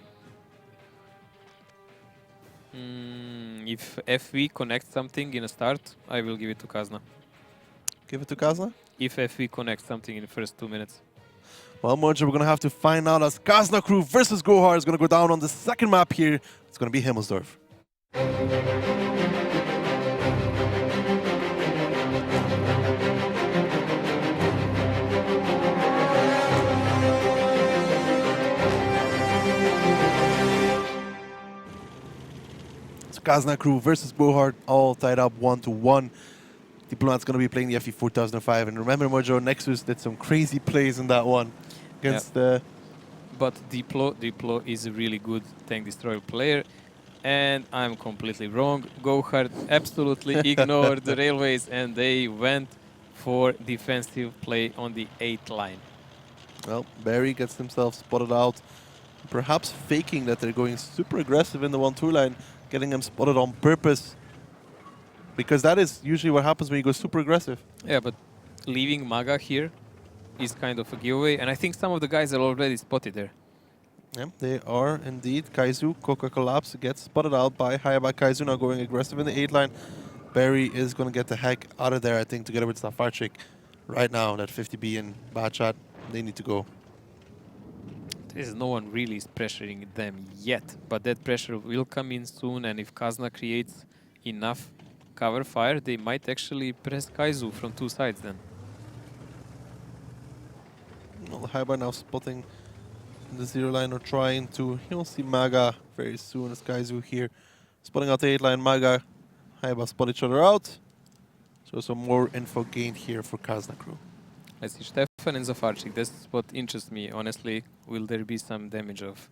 If FV connects something in a start, I will give it to Kazna. Give it to Kazna? If FV connects something in the first 2 minutes. Well, Mojo, we're going to have to find out as Kazna Crew versus Gohard is going to go down on the second map here. It's going to be Himmelsdorf. So Kazna Crew versus Gohard, all tied up 1-1. Diplomat's going to be playing the FE 4005. And remember, Mojo, Nexus did some crazy plays in that one against the... But Diplo is a really good tank destroyer player. And I'm completely wrong. Gohard absolutely ignored the railways and they went for defensive play on the 8th line. Well, Barry gets himself spotted out. Perhaps faking that they're going super aggressive in the 1-2 line, getting them spotted on purpose. Because that is usually what happens when you go super aggressive. Yeah, but leaving Maga here is kind of a giveaway. And I think some of the guys are already spotted there. Yeah, they are indeed. Kaizu, Coca Collapse gets spotted out by Hayaba. Kaizu now going aggressive in the 8 line. Barry is going to get the heck out of there, I think, together with Zafarchik. Right now, that 50B and Bachat, they need to go. There's no one really is pressuring them yet, but that pressure will come in soon, and if Kazna creates enough cover fire, they might actually press Kaizu from 2 sides then. Well, Hayaba now spotting the 0 line or trying to. You'll see Maga very soon as Kaizu here. Spotting out the 8 line, Maga, Hayaba spot each other out. So some more info gained here for Kazna Crew. I see Stefan and Zafarchik. That's what interests me, honestly. Will there be some damage of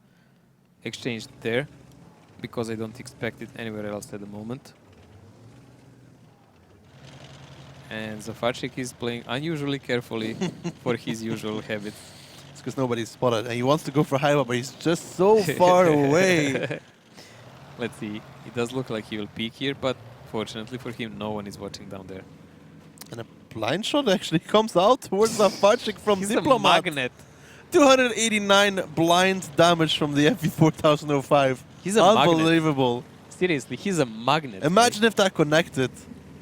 exchange there? Because I don't expect it anywhere else at the moment. And Zafarchik is playing unusually carefully for his usual habit. It's because nobody's spotted. And he wants to go for Hayaba, but he's just so far away. Let's see. It does look like he will peek here, but fortunately for him, no one is watching down there. And a blind shot actually comes out towards Zafarchik from He's Diplomat. a magnet. 289 blind damage from the FE 4005. He's a magnet. Unbelievable. Seriously, he's a magnet. Imagine if that connected.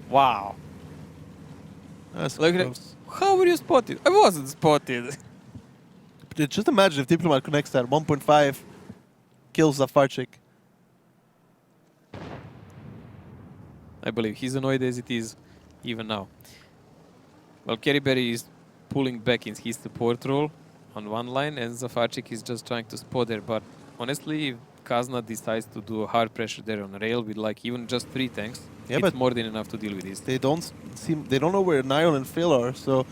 Wow. That's Look at close. how were you spotted? I wasn't spotted. But just imagine if Diplomat connects that 1.5, kills Zafarchik. I believe he's annoyed as it is even now. Well, Kerryberry is pulling back in his support role. on one line, and Zafarchik is just trying to spot there. But honestly, if Kazna decides to do a hard pressure there on rail with like even just 3 tanks, Yeah, it's but more than enough to deal with this. they don't know where Niall and Phil are, so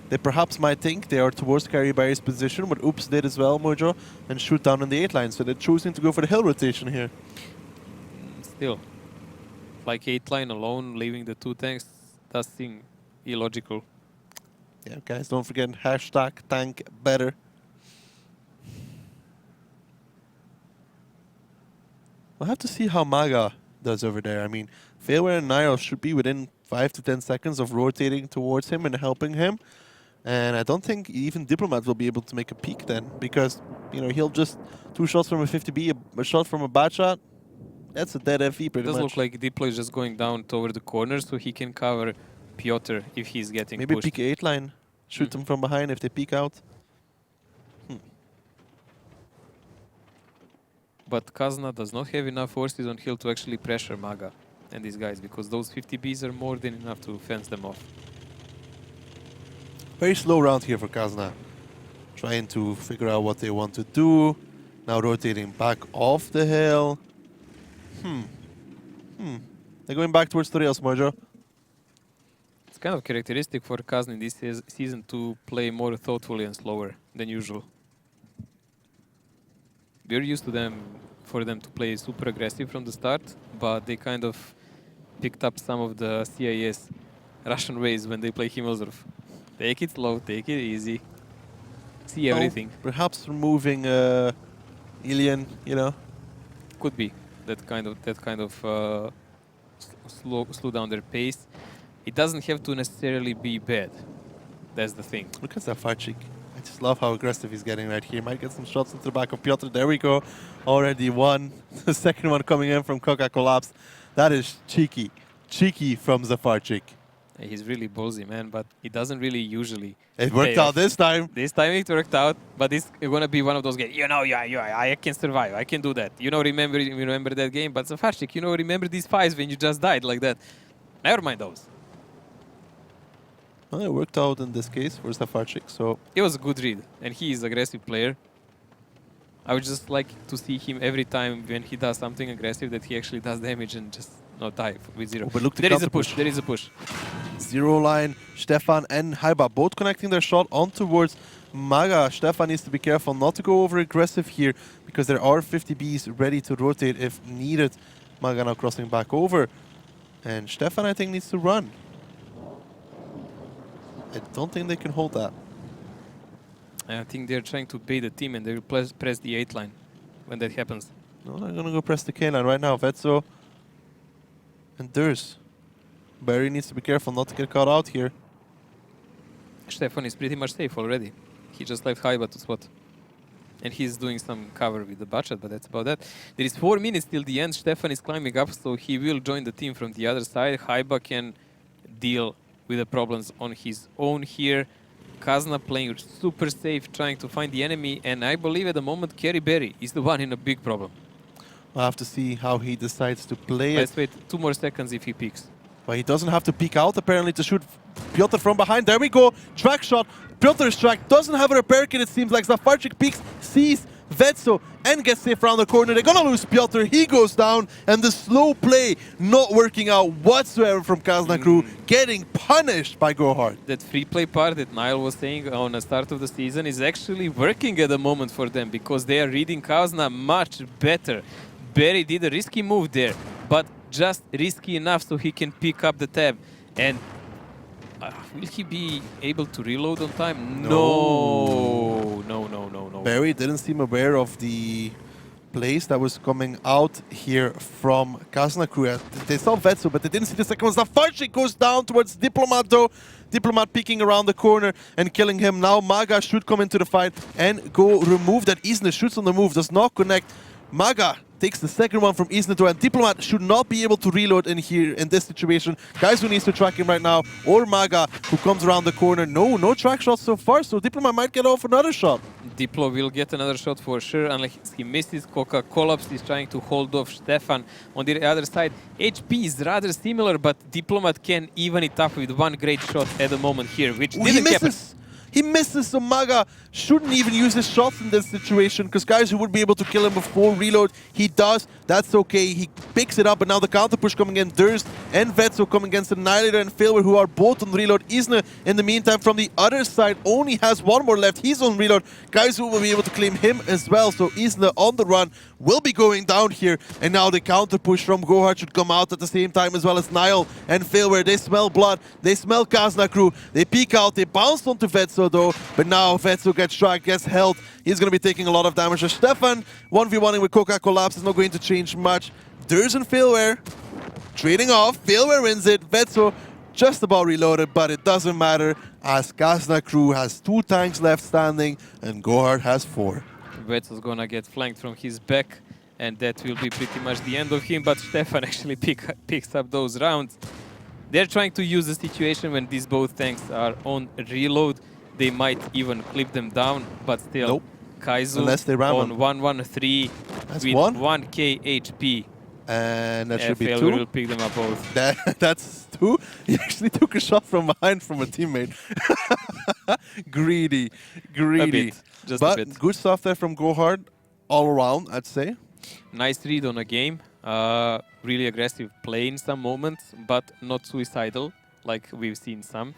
they perhaps might think they are towards Carry Barry's position, what Oops did as well, Mojo, and shoot down in the 8 line. So they're choosing to go for the hill rotation here. Still, like 8 line alone, leaving the 2 tanks, does seem illogical. Yeah, guys, don't forget hashtag tank better. We'll have to see how Maga does over there. I mean, Failware and Niall should be within 5 to 10 seconds of rotating towards him and helping him. And I don't think even Diplomat will be able to make a peek then, because, you know, he'll just 2 shots from a 50B, a shot from a bad shot. That's a dead FE pretty It does much. look like Diplo is just going down toward the corner so he can cover Piotr if he's getting Maybe pushed. peek 8 line, shoot them from behind if they peek out. But Kazna does not have enough forces on hill to actually pressure Maga and these guys, because those 50Bs are more than enough to fence them off. Very slow round here for Kazna. Trying to figure out what they want to do. Now rotating back off the hill. They're going back towards the rails, Mojo. It's kind of characteristic for Kazna in this season to play more thoughtfully and slower than usual. We're used to for them to play super aggressive from the start, but they kind of picked up some of the CIS Russian ways when they play Himmelsdorf. Take it slow, take it easy, see everything. Perhaps removing Ilian, you know. Could be that kind of slow down their pace. It doesn't have to necessarily be bad. That's the thing. Look at Zafarchik. I just love how aggressive he's getting right here. Might get some shots into the back of Piotr. There we go. Already one. The second one coming in from Coca Collapse. That is cheeky. Cheeky from Zafarchik. He's really ballsy, man, but it doesn't really usually. It worked out this time. This time it worked out, but it's gonna be one of those games. You know, I can survive. I can do that. You know, remember that game. But Zafarchik, you know, remember these fights when you just died like that. Never mind those. Well, it worked out in this case for Zafarchik, so... It was a good read, and he is an aggressive player. I would just like to see him every time when he does something aggressive that he actually does damage and just not die with 0. Oh, but look, There is a push. There is a push. 0 line, Stefan and Haiba both connecting their shot on towards Maga. Stefan needs to be careful not to go over aggressive here, because there are 50Bs ready to rotate if needed. Maga now crossing back over. And Stefan, I think, needs to run. I don't think they can hold that. I think they're trying to bait the team and they will press the 8 line when that happens. No, they're going to go press the K line right now. Vetso and Durs. Barry needs to be careful not to get caught out here. Stefan is pretty much safe already. He just left Haiba to spot. And he's doing some cover with the Bachat, but that's about that. There is 4 minutes till the end. Stefan is climbing up, so he will join the team from the other side. Haiba can deal with the problems on his own here. Kazna playing super safe, trying to find the enemy, and I believe at the moment Kerry Berry is the one in a big problem. We'll have to see how he decides to play Let's it. wait 2 more seconds if he peeks. But he doesn't have to peek out apparently to shoot Piotr from behind. There we go. Track shot. Piotr's track doesn't have a repair kit, it seems like. Zafarchik peeks, sees Vetso and gets safe around the corner. They're going to lose Piotr. He goes down. And the slow play not working out whatsoever from Kazna crew. Getting punished by Gohard. That free play part that Niall was saying on the start of the season is actually working at the moment for them, because they are reading Kazna much better. Berry did a risky move there, but just risky enough so he can pick up the tab. And will he be able to reload on time? No. Barry didn't seem aware of the plays that was coming out here from Kazna crew. They saw Vetso, but they didn't see the second one. Zafarchik goes down towards Diplomat though. Diplomat peeking around the corner and killing him. Now Maga should come into the fight and go remove that. Isne shoots on the move, does not connect. Maga takes the second one from Isne, and Diplomat should not be able to reload in here in this situation. Guys who needs to track him right now, or Maga who comes around the corner. No track shots so far, so Diplomat might get off another shot. Diplo will get another shot for sure, unless he misses. Coca Collapse is trying to hold off Stefan. On the other side, HP is rather similar, but Diplomat can even it up with one great shot at the moment here, which didn't happen. He misses, so Maga shouldn't even use his shots in this situation because Kaiser would be able to kill him before reload. He does. That's okay. He picks it up, and now the counter push coming in. Durst and Vetso coming against Annihilator and Failware, who are both on reload. Isna, in the meantime, from the other side, only has one more left. He's on reload. Kaiser will be able to claim him as well. So Isna on the run will be going down here. And now the counter push from Gohard should come out at the same time, as well as Niall and Failware. They smell blood. They smell Kazna crew. They peek out. They bounce onto Vetso though. But now Vetso gets struck, gets held. He's going to be taking a lot of damage. So Stefan 1v1ing with Coca Collapse is not going to change much. Durst and Failware trading off. Failware wins it. Vetso just about reloaded, but it doesn't matter as Kazna crew has 2 tanks left standing and Gohard has 4. Vetso's gonna get flanked from his back, and that will be pretty much the end of him, but Stefan actually picks up those rounds. They're trying to use the situation when these both tanks are on reload. They might even clip them down, but still, Nope. Kaizu Unless they ram on him. 113 That's with one. 1k HP. And that should be FL 2. will pick them up both. That's 2. He actually took a shot from behind from a teammate. Greedy. A bit, just a But bit. good stuff there from Gohard all around, I'd say. Nice read on a game. Really aggressive play in some moments, but not suicidal like we've seen some.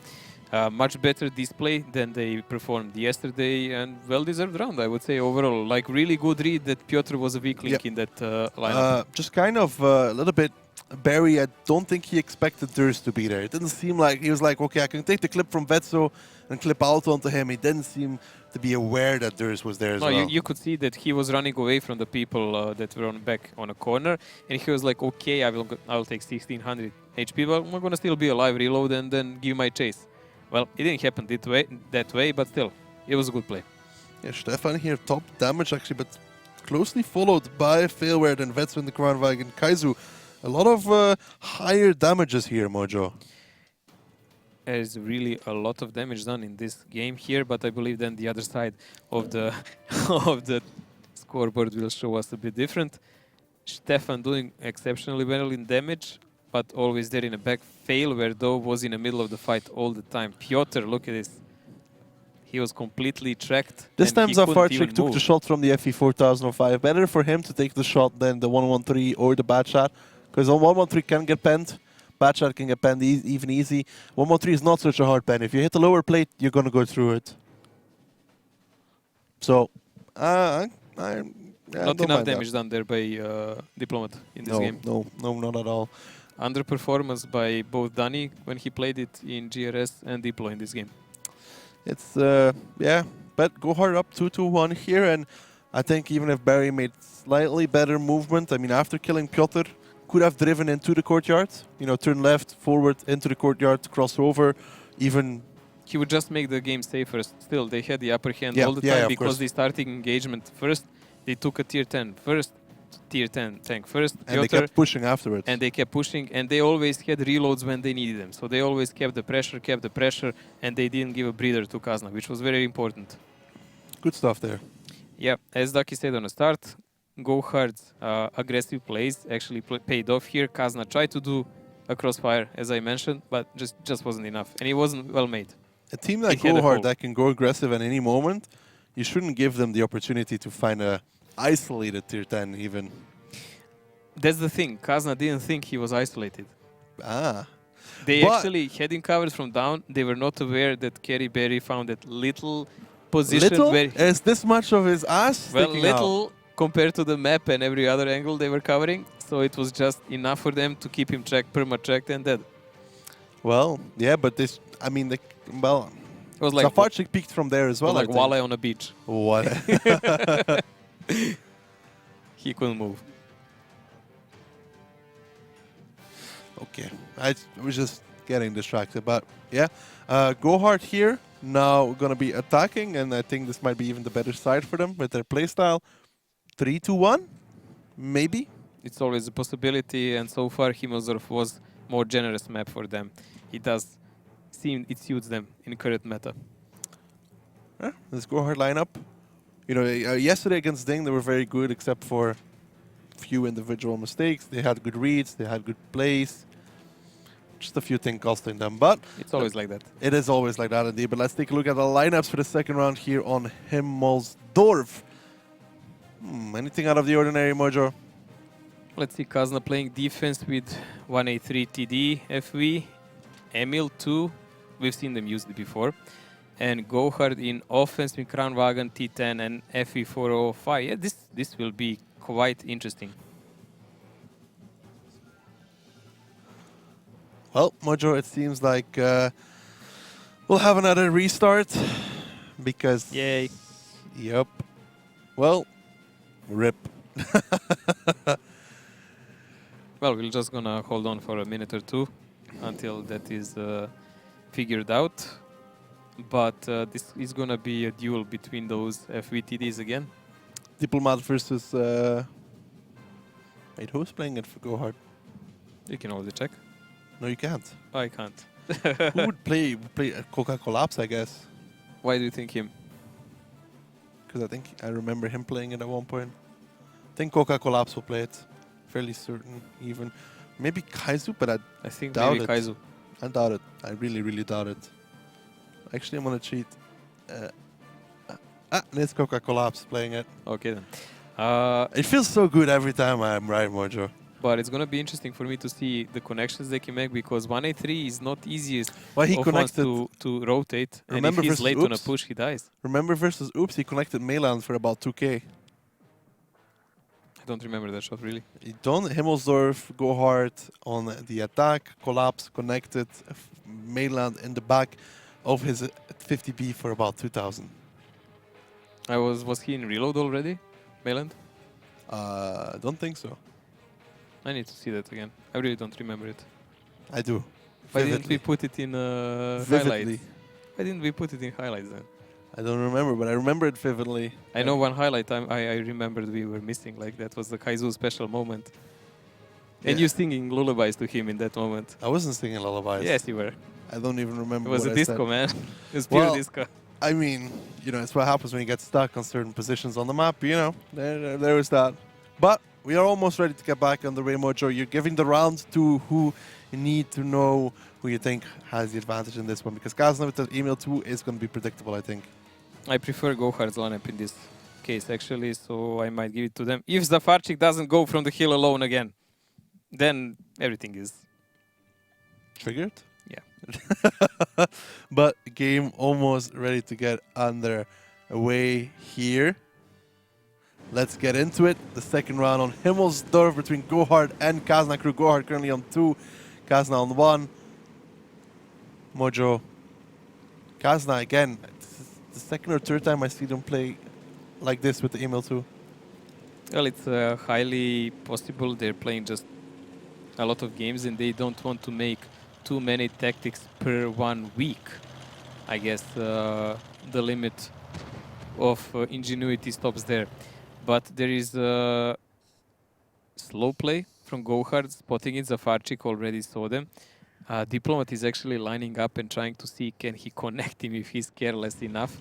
Much better display than they performed yesterday, and well-deserved round, I would say, overall. Like, really good read that Piotr was a weak link in that lineup. Just kind of a little bit, Barry, I don't think he expected Durst to be there. It didn't seem like, he was like, okay, I can take the clip from Vetso and clip out onto him. He didn't seem to be aware that Durst was there as No, well. you could see that he was running away from the people that were on back on a corner, and he was like, okay, I'll take 1600 HP, but I'm gonna still be alive, reload, and then give my chase. Well, it didn't happen that way, but still, it was a good play. Yeah, Stefan here, top damage actually, but closely followed by Failware and Vetso in the Kranwagen. Kaizu, a lot of higher damages here, Mojo. There's really a lot of damage done in this game here, but I believe then the other side of the of the scoreboard will show us a bit different. Stefan doing exceptionally well in damage, but always there in the back. Failware though was in the middle of the fight all the time. Piotr, look at this. He was completely tracked. This and time he couldn't Zafarchik even took move. the shot from the FE 4005. Better for him to take the shot than the 113 or the bad shot, because on 113 can get penned. Bad shot can get penned even easy. 113 is not such a hard pen. If you hit the lower plate, you're going to go through it. So, Not don't enough mind damage done there by Diplomat in this game. No, not at all. Underperformance by both Dani when he played it in GRS and Diplo in this game. It's, yeah, but Gohard up 2-1 here, and I think even if Barry made slightly better movement, I mean, after killing Piotr, could have driven into the courtyard, you know, turn left, forward, into the courtyard, cross over, even... He would just make the game safer. Still, they had the upper hand Yeah, all the yeah, time of because course. they started engagement first. They took a tier 10 first, tier 10 tank first, And they Piotr, kept pushing afterwards. and they kept pushing, and they always had reloads when they needed them. So they always kept the pressure, and they didn't give a breather to Kazna, which was very important. Good stuff there. Yeah, as Ducky said on the start, Gohard's aggressive plays actually paid off here. Kazna tried to do a crossfire, as I mentioned, but just wasn't enough, and it wasn't well made. A team like It had a hole. Gohard that can go aggressive at any moment, you shouldn't give them the opportunity to find a isolated tier 10 even. That's the thing. Kazna didn't think he was isolated. Ah. They But- actually had him covered from down. They were not aware that Kerry Berry found that little position Little? where Is this much of his ass well, sticking out? little compared to the map and every other angle they were covering. So it was just enough for them to keep him tracked, perma-tracked, and dead. Well, yeah, but this, I mean, well, It was like Zafarchik peaked from there as well. like I think. Wale on a beach. What? He couldn't move. Okay, I was just getting distracted, but yeah, Gohard here now going to be attacking, and I think this might be even the better side for them with their playstyle. 3-2-1, maybe. It's always a possibility, and so far Himmelsdorf was more generous map for them. It does seem it suits them in current meta. Yeah, this Gohard lineup. You know, yesterday against Ding, they were very good, except for few individual mistakes. They had good reads, they had good plays. just a few things costing them. But It's always like that. it is always like that indeed. But let's take a look at the lineups for the second round here on Himmelsdorf. Anything out of the ordinary, Mojo? Let's see Kazna playing defense with 1A3 TD, FV, Emil 2. We've seen them used it before. And Gohard in offense with Kranwagen, T10 and FE405. Yeah, this will be quite interesting. Well, Mojo, it seems like we'll have another restart because... Yay. Yep. Well, rip. Well, we're just gonna hold on for a minute or two until that is figured out. But this is gonna be a duel between those FVTDs again. Diplomat versus... Wait, who's playing it for Gohard? You can always check. No, you can't. I can't. Who would play Coca Collapse, I guess? Why do you think him? Because I think I remember him playing it at one point. I think Coca Collapse will play it. Fairly certain, even. Maybe Kaizu, but I think doubt maybe it. Kaizu. I doubt it. I really, really doubt it. Actually, I'm gonna cheat. It's Coca Collapse playing it. Okay then. It feels so good every time I'm right, Mojo. But it's gonna be interesting for me to see the connections they can make because 1A3 is not easiest Well, he of ones connected. to rotate. Remember and if he's versus late on a Oops? push, he dies. Remember versus Oops, he connected Meland for about 2k. I don't remember that shot really. He done Himmelsdorf, Gohard on the attack, Collapse connected, Meland in the back of his 50B for about 2000. Was he in reload already, Mayland? Don't think so. I need to see that again. I really don't remember it. I do. Why didn't Vividly. we put it in Vividly. highlights? Why didn't we put it in highlights then? I don't remember, but I remember it vividly. I know one highlight I remembered we were missing. Like that was the Kaizu special moment. And Yeah. you singing lullabies to him in that moment. I wasn't singing lullabies. Yes, you were. I don't even remember It was what a I disco, said. man. It was pure Well, disco. I mean, it's what happens when you get stuck on certain positions on the map, there is that. But we are almost ready to get back on the way, Mojo. You're giving the round to who you need to know who you think has the advantage in this one, because Kazna with the email 2 is going to be predictable, I think. I prefer Gohard's lineup in this case, actually, so I might give it to them. If Zafarchik doesn't go from the hill alone again, then everything is... Triggered? Yeah. But game almost ready to get underway here. Let's get into it. The second round on Himmelsdorf between Gohard and Kazna crew. Gohard currently on 2, Kazna on 1. Mojo. Kazna again. This is the second or third time I see them play like this with the email 2. Well, it's highly possible they're playing just a lot of games and they don't want to make too many tactics per 1 week. I guess the limit of ingenuity stops there. But there is slow play from Gohard, spotting it. Zafarchik already saw them. Diplomat is actually lining up and trying to see can he connect him if he's careless enough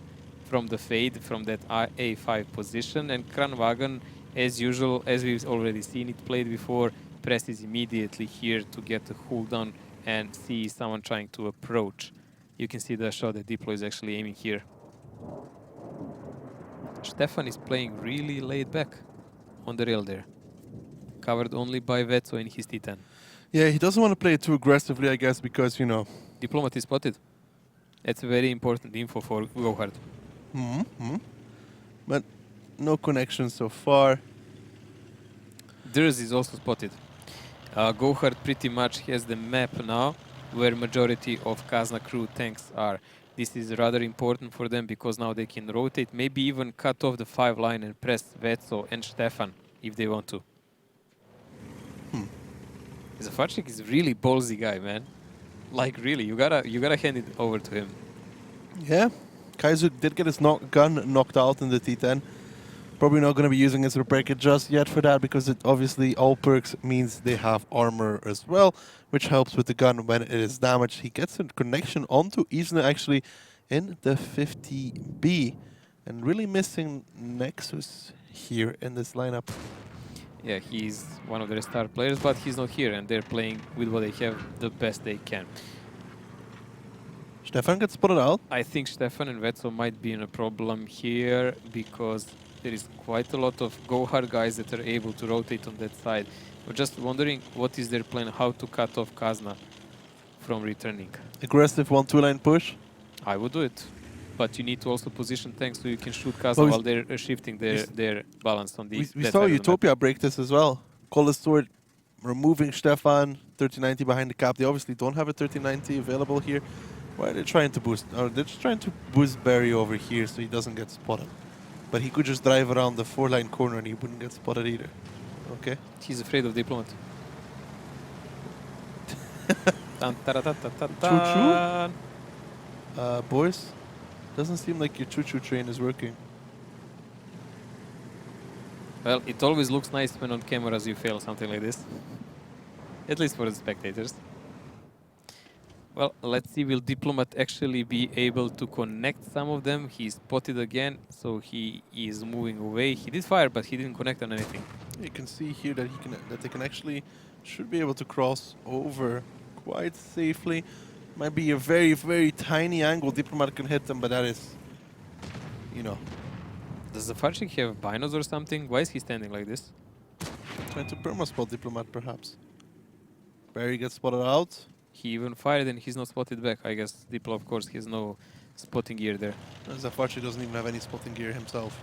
from the fade, from that A5 position. And Kranwagen, as usual, as we've already seen it played before, presses immediately here to get a hold on and see someone trying to approach. You can see the shot that Diplo is actually aiming here. Stefan is playing really laid back on the rail there. Covered only by Vetso in his T10. Yeah, he doesn't want to play too aggressively, I guess, because, Diplomat is spotted. That's very important info for Gohard. But no connection so far. Durs is also spotted. Gohard pretty much has the map now where majority of Kazna crew tanks are. This is rather important for them because now they can rotate, maybe even cut off the 5 line and press Vetso and Stefan if they want to. Zafarchik is really ballsy guy, man. Like really, you gotta hand it over to him. Yeah, Kaizu did get his gun knocked out in the T10. Probably not going to be using his repair kit just yet for that, because it obviously all perks means they have armor as well, which helps with the gun when it is damaged. He gets a connection onto Isna actually in the 50B, and really missing Nexus here in this lineup. Yeah, he's one of their star players, but he's not here, and they're playing with what they have the best they can. Stefan gets spotted out. I think Stefan and Vetso might be in a problem here because there is quite a lot of go-hard guys that are able to rotate on that side. We're just wondering what is their plan, how to cut off Kazna from returning. Aggressive 1-2 line push. I would do it. But you need to also position tanks so you can shoot Kazna Well, while they're shifting their balance on the We that saw side of the map. Utopia break this as well. Cold Sword removing Stefan, 3090 behind the cap. They obviously don't have a 3090 available here. Why are they trying to boost? Or they're just trying to boost Barry over here so he doesn't get spotted. But he could just drive around the 4-line corner and he wouldn't get spotted either. Okay. He's afraid of Diplomat. Dun, Choo-choo? Boys, doesn't seem like your choo-choo train is working. Well, it always looks nice when on cameras you fail something like this. At least for the spectators. Well, let's see, will Diplomat actually be able to connect some of them? He's spotted again, so he is moving away. He did fire, but he didn't connect on anything. You can see here that they can actually should be able to cross over quite safely. Might be a very, very tiny angle. Diplomat can hit them, but that is, you know, Does the Farchik have binos or something? Why is he standing like this? trying to perma spot Diplomat perhaps. Barry gets spotted out. He even fired and he's not spotted back. I guess Diplo, of course, he has no spotting gear there. Zafarchi doesn't even have any spotting gear himself.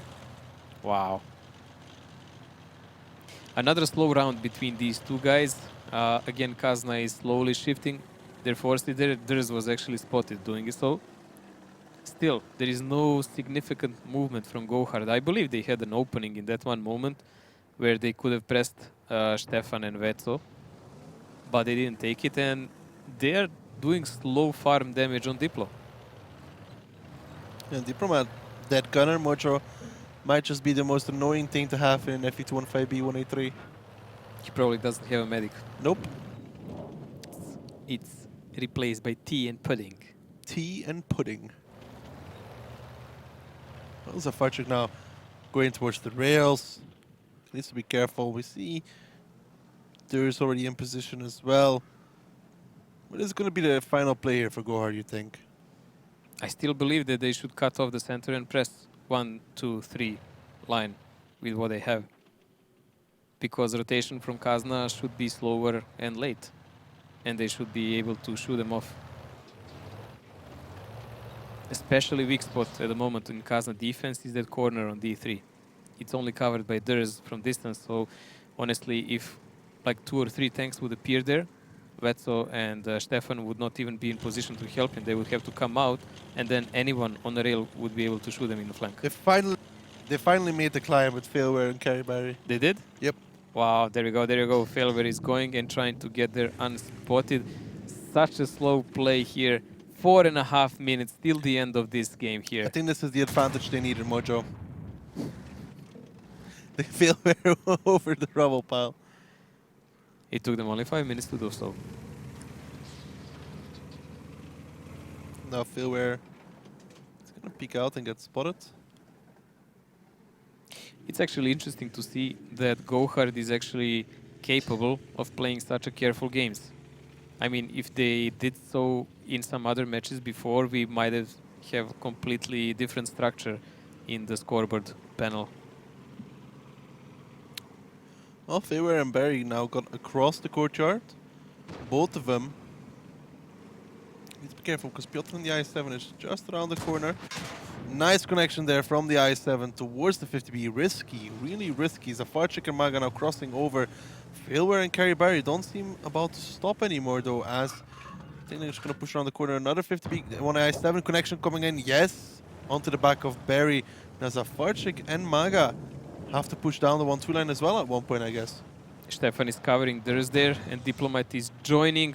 Wow. Another slow round between these two guys. Again, Kazna is slowly shifting. Their force leader, Durs, was actually spotted doing so. Still, there is no significant movement from Gohard. I believe they had an opening in that one moment where they could have pressed Stefan and Vetso, but they didn't take it, and they are doing slow farm damage on Diplo. And Diplomat, that gunner Mojo, might just be the most annoying thing to have in FE215B 183. He probably doesn't have a medic. Nope. It's replaced by tea and pudding. Tea and pudding. Well, Zafarchik now going towards the rails. Needs to be careful. We see Durs already in position as well. What is going to be the final play here for Gohard, you think? I still believe that they should cut off the center and press 1, 2, 3 line with what they have. Because rotation from Kazna should be slower and late. And they should be able to shoot them off. Especially weak spot at the moment in Kazna defense is that corner on D3. It's only covered by Durs from distance, so honestly, if like 2 or 3 tanks would appear there, Vetso and Stefan would not even be in position to help him. They would have to come out, and then anyone on the rail would be able to shoot them in the flank. They finally made the climb with Failware and Carryberry. They did? Yep. Wow, there we go, there you go. Failware is going and trying to get there unspotted. Such a slow play here. 4.5 minutes till the end of this game here. I think this is the advantage they needed, Mojo. They Failware over the rubble pile. It took them only 5 minutes to do so. Now Failware is going to peek out and get spotted. It's actually interesting to see that Gohard is actually capable of playing such a careful games. I mean, if they did so in some other matches before, we might have completely different structure in the scoreboard panel. Well, Failware and Barry now got across the courtyard. Both of them. Need to be careful because Piotr on the I-7 is just around the corner. Nice connection there from the I-7 towards the 50B. Risky, really risky. Zafarchik and Maga now crossing over. Failware and Carryberry don't seem about to stop anymore though, as I think they're just going to push around the corner. Another 50B, one I-7 connection coming in. Yes, onto the back of Barry. Now Zafarchik and Maga have to push down the 1-2 line as well at one point, I guess. Stefan is covering Durs there, and Diplomat is joining.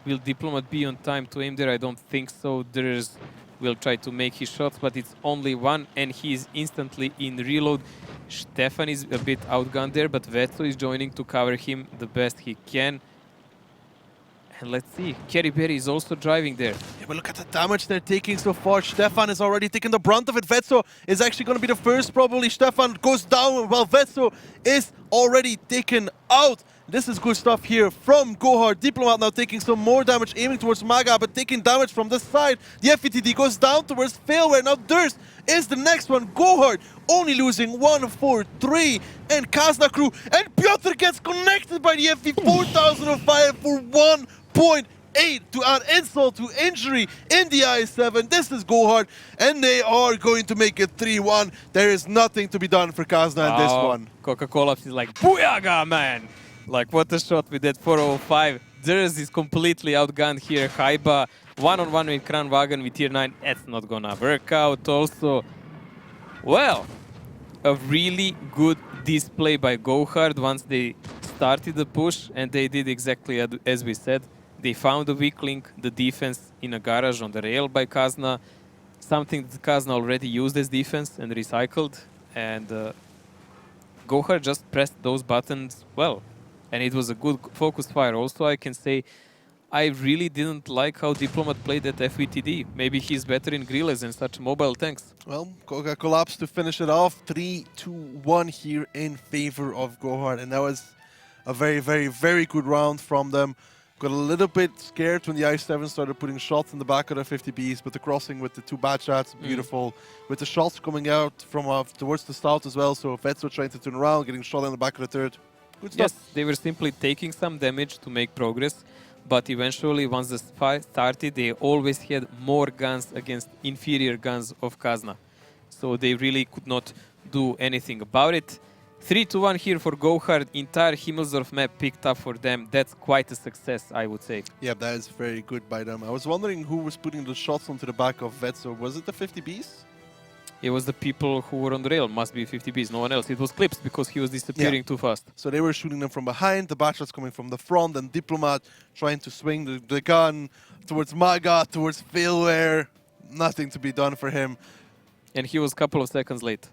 Will Diplomat be on time to aim there? I don't think so. Durs will try to make his shots, but it's only one, and he is instantly in reload. Stefan is a bit outgunned there, but Vetso is joining to cover him the best he can. And let's see. Kerry Berry is also driving there. Yeah, but look at the damage they're taking so far. Stefan is already taking the brunt of it. Vetso is actually going to be the first, probably. Stefan goes down while Vetso is already taken out. This is good stuff here from Gohard. Diplomat now taking some more damage, aiming towards Maga, but taking damage from this side. The FETD goes down towards Failware. Now Durst is the next one. Gohard only losing 1-4-3. And Kazna crew. And Piotr gets connected by the FE 4005 for 1.8 to add insult to injury in the I7. This is Gohard, and they are going to make it 3-1. There is nothing to be done for Kazna in this one. Coca-Cola is like, Booyaga, man! Like, what a shot with that 405. Durst is completely outgunned here. Haiba, one-on-one with Kranwagen with tier 9. That's not gonna work out also. Well, a really good display by Gohard once they started the push, and they did exactly as we said. They found the weak link, the defense in a garage on the rail by Kazna, something that Kazna already used as defense and recycled, and Gohard just pressed those buttons well. And it was a good focus fire. Also, I can say I really didn't like how Diplomat played at FVTD. Maybe he's better in Grilles and such mobile tanks. Well, Koga collapsed to finish it off. 3-2-1 here in favor of Gohard. And that was a very, very, very good round from them. Got a little bit scared when the I7 started putting shots in the back of the 50Bs, but the crossing with the two bad shots, beautiful. With the shots coming out from towards the start as well, so Vetso trying to turn around, getting shot in the back of the third. Good stuff. Yes, they were simply taking some damage to make progress, but eventually, once the fight started, they always had more guns against inferior guns of Kazna. So they really could not do anything about it. 3-1 here for Gohard. Entire Himmelsdorf map picked up for them. That's quite a success, I would say. Yeah, that is very good by them. I was wondering who was putting the shots onto the back of Vetso. Was it the 50Bs? It was the people who were on the rail. Must be 50Bs, no one else. It was Clips because he was disappearing too fast. So they were shooting them from behind, the back shots coming from the front, and Diplomat trying to swing the gun towards Maga, towards Failware. Nothing to be done for him. And he was a couple of seconds late.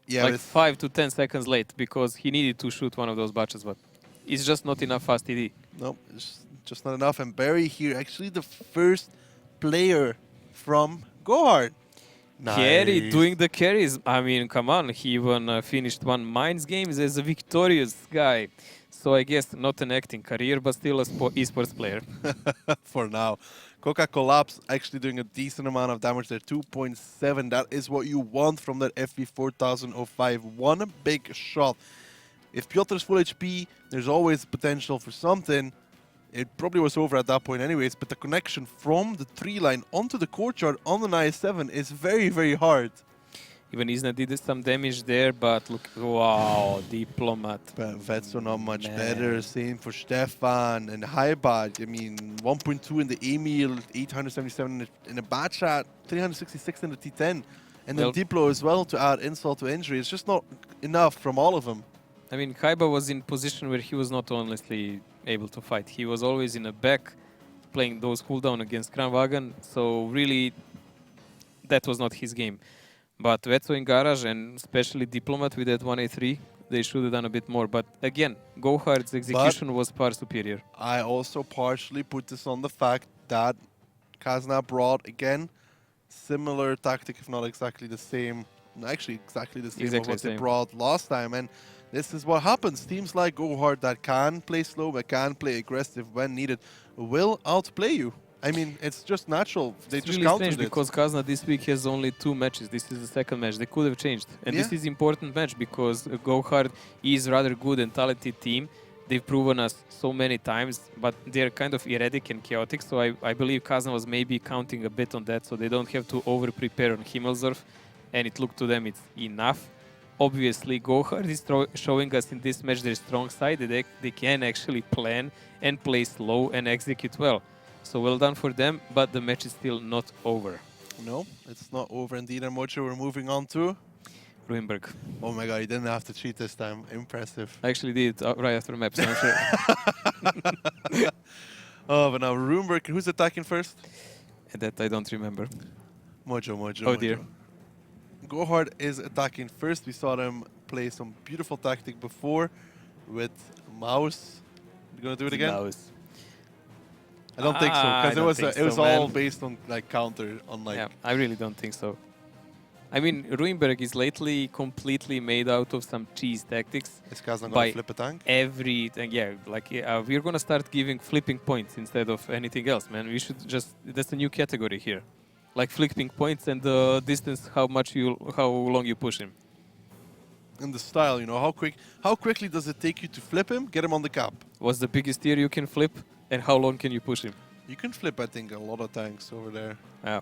Yeah, like 5 to 10 seconds late because he needed to shoot one of those batches, but it's just not enough fast TD. No, it's just not enough. And Barry here, actually the first player from Gohard. Kerry doing the carries. I mean, come on. He even finished one Mines games as a victorious guy. So I guess not an acting career, but still a esports player. For now. Coca Collapse actually doing a decent amount of damage there. 2.7. That is what you want from that FV 4005. One big shot. If Piotr's full HP, there's always potential for something. It probably was over at that point anyways, but the connection from the tree line onto the courtyard on the i7 is very, very hard. Even Isna did some damage there, but look, wow, Diplomat. But Vetso not much better. Same for Stefan and Haibad. I mean, 1.2 in the Emil, 877 in the bad shot, 366 in the T10. And then Diplo as well to add insult to injury. It's just not enough from all of them. I mean, Haiba was in position where he was not honestly able to fight. He was always in the back, playing those cooldown against Kranwagen. So really, that was not his game. But Vetso in Garage and especially Diplomat with that 1A3, they should have done a bit more. But again, Gohard's execution was far superior. I also partially put this on the fact that Kazna brought, again, similar tactic, if not exactly the same. Actually, exactly the same of what they brought last time. And this is what happens. Teams like Gohard that can play slow, but can play aggressive when needed, will outplay you. I mean, it's just natural. They just really countered strange because Kazna this week has only 2 matches. This is the second match. They could have changed. And this is important match because Gohard is rather good and talented team. They've proven us so many times, but they're kind of erratic and chaotic. So I believe Kazna was maybe counting a bit on that so they don't have to over-prepare on Himmelsdorf. And it looked to them it's enough. Obviously, Gohard is showing us in this match their strong side. That they can actually plan and play slow and execute well. So well done for them, but the match is still not over. No, it's not over indeed. And Mocho, we're moving on to Ruinberg. Oh my god, you didn't have to cheat this time. Impressive. I actually did it right after the map, so I'm sure. Oh, but now Ruinberg, who's attacking first? That I don't remember. Mojo. Oh dear. Gohard is attacking first. We saw them play some beautiful tactic before with Mouse. You gonna do it again? Mouse. I don't think so, I because don't think it was so, all man. based on like counter, on like. Yeah, I really don't think so. I mean, Ruinberg is lately completely made out of some cheese tactics. Is Kazna by gonna flip a tank? Everything, yeah, like we're gonna start giving flipping points instead of anything else, man. We should just, that's a new category here, like flipping points and the distance, how long you push him. In the style, you know, how quickly does it take you to flip him, get him on the cap? What's the biggest tier you can flip, and how long can you push him? You can flip, I think, a lot of tanks over there. Yeah.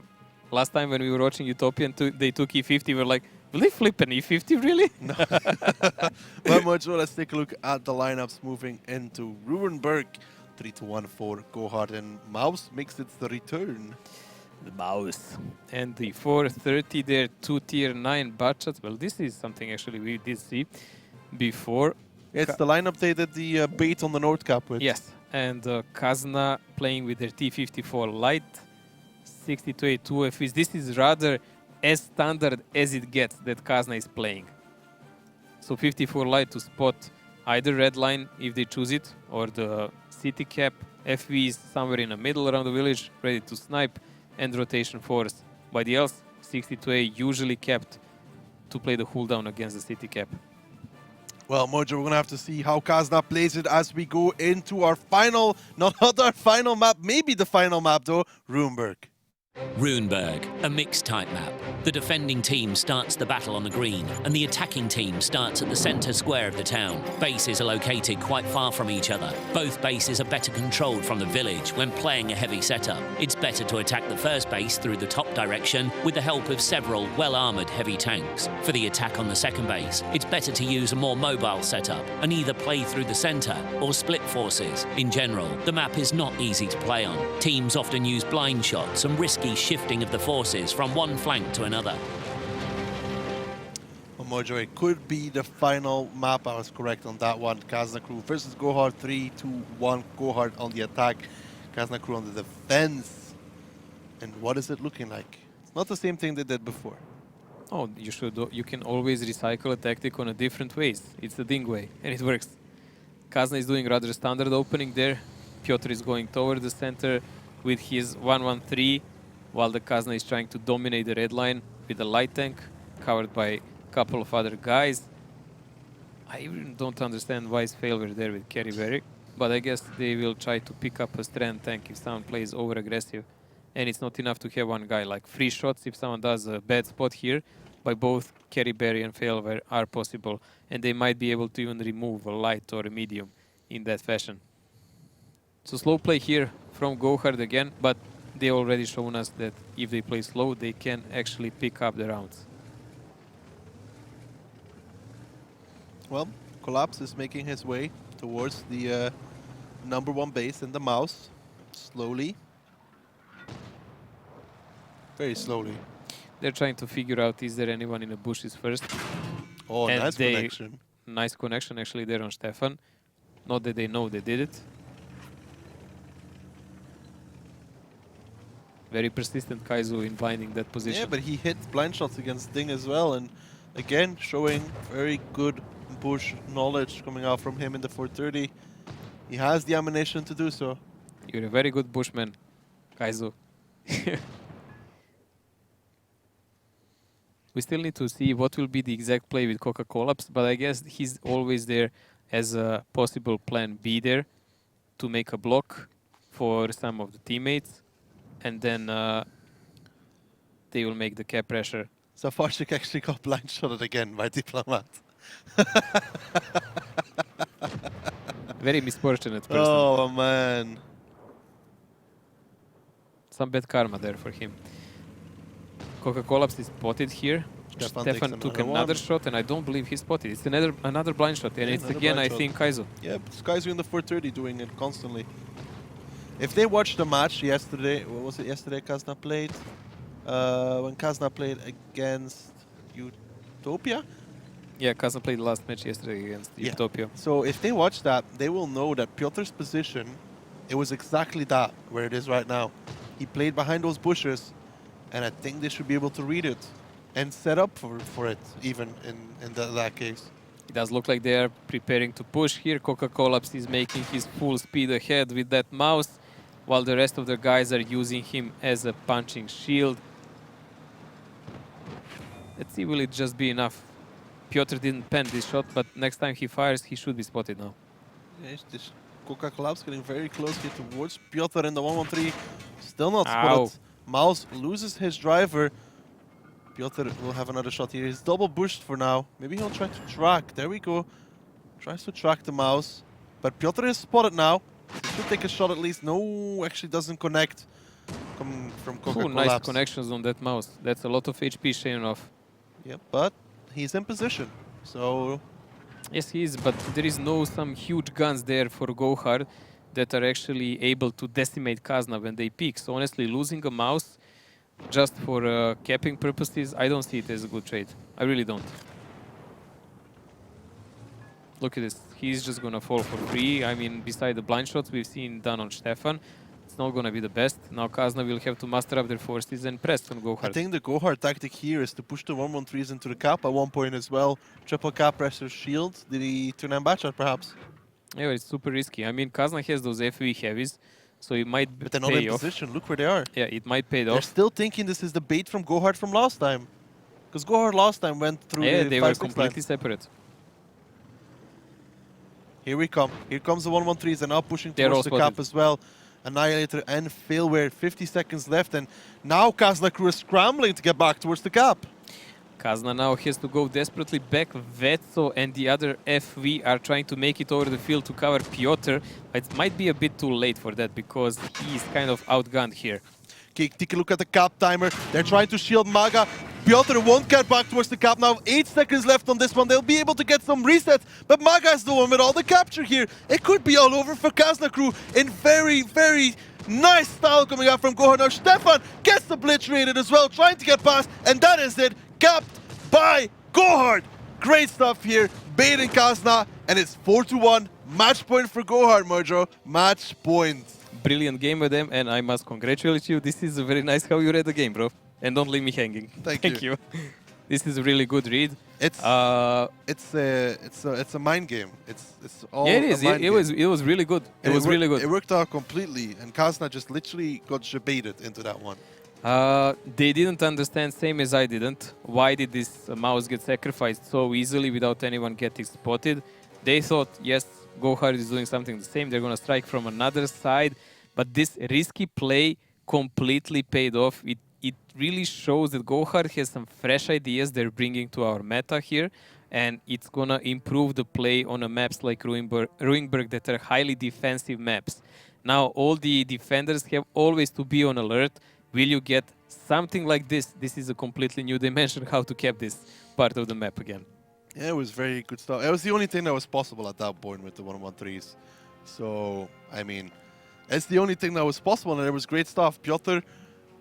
Last time when we were watching Utopian, they took E50. We're like, will they flip an E50 really? No. But much more, let's take a look at the lineups moving into Ruinberg. 3-1 for Gohard, and Mouse makes it the return. The mouse. And the 430 there, 2 tier 9 Batchats. Well, this is something actually we did see before. It's the lineup they did the bait on the North Cap with. Yes, and Kazna playing with their T54 Lite, 62A 2 FVs. This is rather as standard as it gets that Kazna is playing. So 54 Lite to spot either red line if they choose it, or the city cap. FVs somewhere in the middle around the village, ready to snipe, and rotation force. By the else, 62A usually kept to play the cooldown against the city cap. Well, Mojo, we're going to have to see how Kazna plays it as we go into our final, not our final map, maybe the final map though, Ruinberg. Ruinberg, a mixed type map. The defending team starts the battle on the green, and the attacking team starts at the centre square of the town. Bases are located quite far from each other. Both bases are better controlled from the village when playing a heavy setup. It's better to attack the first base through the top direction with the help of several well-armoured heavy tanks. For the attack on the second base, it's better to use a more mobile setup and either play through the centre or split forces. In general, the map is not easy to play on. Teams often use blind shots and risky shifting of the forces from one flank to another. Well, Mojo, it could be the final map. I was correct on that one. Kazna Crew versus Gohard, 3-2-1. Gohard on the attack, Kazna Crew on the defense. And what is it looking like? It's not the same thing they did before. Oh, you can always recycle a tactic on a different ways. It's the Ding way, and it works. Kazna is doing rather standard opening there. Piotr is going toward the center with his 1-1-3, while the Kazna is trying to dominate the red line with a light tank, covered by a couple of other guys. I even don't understand why is Failware there with Kerry Berry, but I guess they will try to pick up a strand tank if someone plays over-aggressive. And it's not enough to have one guy. Like free shots, if someone does a bad spot here, by both Kerry Berry and Failware are possible. And they might be able to even remove a light or a medium in that fashion. So slow play here from Gohard again, but they already shown us that if they play slow, they can actually pick up the rounds. Well, Collapse is making his way towards the #1 base in the Mouse. Slowly. Very slowly. They're trying to figure out, is there anyone in the bushes first? Oh, And nice they- connection. Nice connection actually there on Stefan. Not that they know they did it. Very persistent Kaizo in binding that position. Yeah, but he hit blind shots against Ding as well, and again showing very good bush knowledge coming out from him in the 430. He has the ammunition to do so. You're a very good bushman, Kaizo. We still need to see what will be the exact play with Coca-Cola, but I guess he's always there as a possible plan B there to make a block for some of the teammates, and then they will make the cap pressure. Zafarchik actually got blind shotted again by Diplomat. Very misfortunate person. Oh man. Some bad karma there for him. Coca-Cola is spotted here. Stefan Stefan takes took another another one. shot, and I don't believe he spotted. It's another blind shot, and Yeah, it's another again, I blind shot. think, Kaizo. Yeah, this guy's in the 430 doing it constantly. If they watched the match yesterday, what was it yesterday Kazna played? When Kazna played against Utopia? Yeah, Kazna played the last match yesterday against Yeah. Utopia. So if they watch that, they will know that Piotr's position, it was exactly that, where it is right now. He played behind those bushes, and I think they should be able to read it and set up for it, even in that case. It does look like they are preparing to push here. Coca-Cola is making his full speed ahead with that mouse. while the rest of the guys are using him as a punching shield. Let's see, will it just be enough? Piotr didn't pen this shot, but next time he fires, he should be spotted now. Yes, this Coca Collapse getting very close here towards Piotr in the 1-1-3. Still not Ow. spotted. Mouse loses his driver. Piotr will have another shot here. He's double bushed for now. Maybe he'll try to track. There we go. Tries to track the Mouse. But Piotr is spotted now. He should take a shot at least. No, actually doesn't connect. Coming from Coca Oh, nice Collapse. connections on that mouse. That's a lot of HP shaving off. Yeah, but he's in position. So Yes, he is, but there is no some huge guns there for Gohard that are actually able to decimate Kazna when they peak. So honestly, losing a mouse just for capping purposes, I don't see it as a good trade. I really don't. Look at this. He's just going to fall for free. I mean, beside the blind shots we've seen done on Stefan, it's not going to be the best. Now Kazna will have to muster up their forces and press on Gohard. I think the Gohard tactic here is to push the 1-1-3s into the cap at one point as well. Triple cap pressure shield. Did he turn on Bachat perhaps? Yeah, it's super risky. I mean, Kazna has those FV heavies, so it might But they're not in pay off. position. Look where they are. Yeah, it might pay They're off. still thinking this is the bait from Gohard from last time. Because Gohard last time went through Yeah, the they were 5-6 line. completely separate. Here we come. Here comes the 1-1-3s. They're now pushing They're towards the all cap spotted. as well. Annihilator and Failware. 50 seconds left. And now Kazna crew is scrambling to get back towards the cap. Kazna now has to go desperately back. Vetso and the other FV are trying to make it over the field to cover Piotr. It might be a bit too late for that because he is kind of outgunned here. Okay, take a look at the cap timer. They're trying to shield Maga. Piotr won't get back towards the cap now. 8 seconds left on this one. They'll be able to get some resets. But Maga is the one with all the capture here. It could be all over for Kazna crew in very, very nice style coming out from Gohard. Now Stefan gets obliterated as well, trying to get past. And that is it. Capped by Gohard. Great stuff here. Baiting Kazna. And it's 4-1. Match point for Gohard, Mojo. Match point. Brilliant game with them, and I must congratulate you. This is very nice how you read the game, bro. And don't leave me hanging. Thank you. This is a really good read. It's a mind game. It's all yeah, it is. a mind It was really good. It And was really good. It worked out completely, and Kazna just literally got jebaited into that one. They didn't understand, same as I didn't, why did this mouse get sacrificed so easily without anyone getting spotted. They thought, yes, Gohard is doing something the same, they're going to strike from another side, but this risky play completely paid off. It really shows that Gohard has some fresh ideas they're bringing to our meta here, and it's going to improve the play on a maps like Ruinberg that are highly defensive maps. Now, all the defenders have always to be on alert. Will you get something like this? This is a completely new dimension how to cap this part of the map again. Yeah, it was very good stuff. It was the only thing that was possible at that point with the 1-1-3s. So, I mean, it's the only thing that was possible, and it was great stuff. Piotr,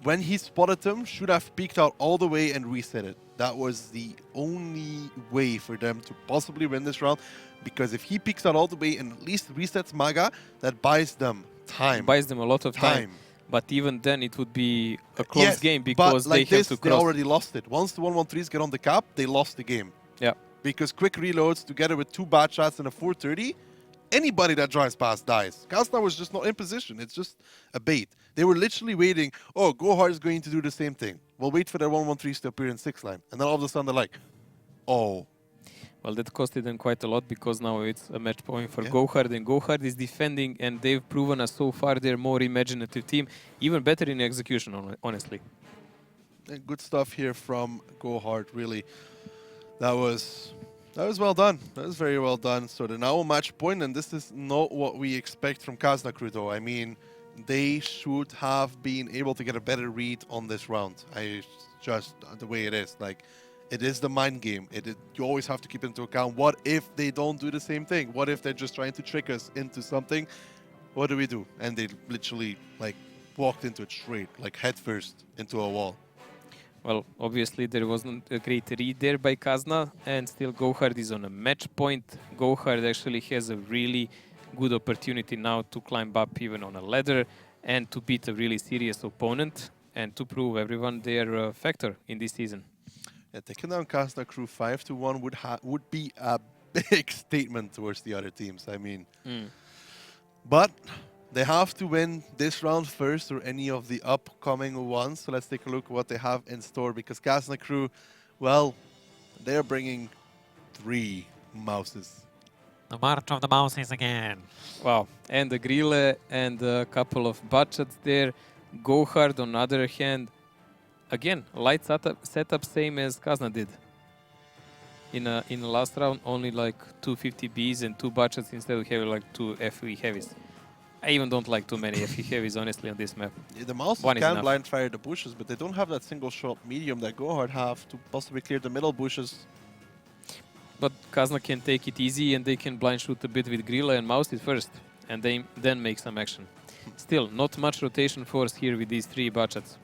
when he spotted them, should have peeked out all the way and reset it. That was the only way for them to possibly win this round, because if he peeks out all the way and at least resets Maga, that buys them time. It buys them a lot of time. But even then, it would be a close game because but like they this, have to they cross. already lost it. Once the 1-1-3s get on the cap, they lost the game. Yeah. Because quick reloads together with 2 bad shots and a 430, anybody that drives past dies. Kazna was just not in position. It's just a bait. They were literally waiting, oh, Gohard is going to do the same thing. We'll wait for their 1-1-3s to appear in 6 line. And then all of a sudden they're like, oh. Well, that costed them quite a lot because now it's a match point for Yeah. Gohard, and Gohard is defending, and they've proven us so far they're more imaginative team, even better in execution, honestly. And good stuff here from Gohard, really. That was well done. That was very well done. So they're now on match point, and this is not what we expect from Kazna crew, though. I mean, they should have been able to get a better read on this round. Just the way it is. Like, it is the mind game. You always have to keep into account, what if they don't do the same thing? What if they're just trying to trick us into something? What do we do? And they literally, like, walked into it straight, like head first into a wall. Well, obviously there wasn't a great read there by Kazna, and still Gohard is on a match point. Gohard actually has a really good opportunity now to climb up even on a ladder and to beat a really serious opponent and to prove everyone their factor in this season. Yeah, taking down Kazna crew 5-1 would be a big statement towards the other teams. I mean, but They have to win this round first or any of the upcoming ones. So let's take a look at what they have in store because Kazna Crew, well, they're bringing 3 mouses. The March of the Mouses again. Wow. And the Grille and a couple of budgets there. Gohard on the other hand. Again, light setup same as Kazna did. In the last round, only like 250 Bs and 2 budgets instead of having like 2 FE heavies. I even don't like too many FE heavies, honestly, on this map. Yeah, the mouses One is can enough. blind fire the bushes, but they don't have that single shot medium that Gohard have to possibly clear the middle bushes. But Kazna can take it easy and they can blind shoot a bit with Grilla and Mouses first. And then make some action. Still, not much rotation force here with these 3 budgets.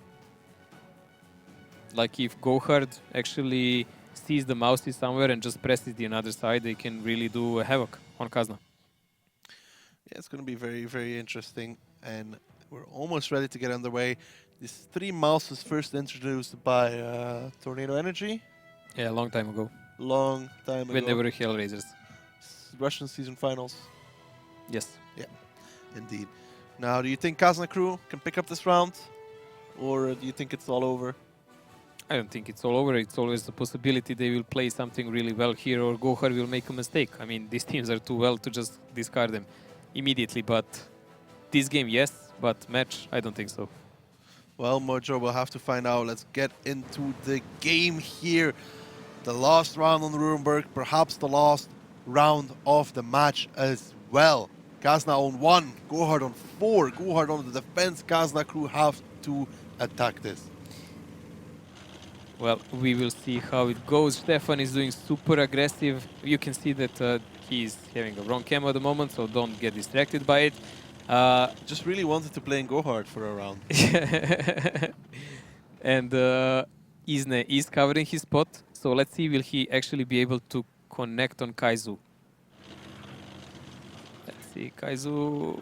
Like if Gohard actually sees the Mouses somewhere and just presses the other side, they can really do havoc on Kazna. Yeah, it's going to be very, very interesting. And we're almost ready to get underway. These 3 mouses first introduced by Tornado Energy. Yeah, a long time ago. Long time ago. When they were Hellraisers. Russian season finals. Yes. Indeed. Now, do you think Kazna Crew can pick up this round? Or do you think it's all over? I don't think it's all over. It's always a possibility they will play something really well here or Gohard will make a mistake. I mean, these teams are too well to just discard them immediately. But this game, yes. But match, I don't think so. Well, Mojo, we'll have to find out. Let's get into the game here. The last round on the Rurenberg, perhaps the last round of the match as well. Kazna on 1, Gohard on 4, Gohard on the defense. Kazna Crew have to attack this. Well, we will see how it goes. Stefan is doing super aggressive. You can see that he's having a wrong camo at the moment, so don't get distracted by it. Just really wanted to play in Gohard for a round. And Isne is covering his spot, so let's see will he actually be able to connect on Kaizu. Let's see, Kaizu...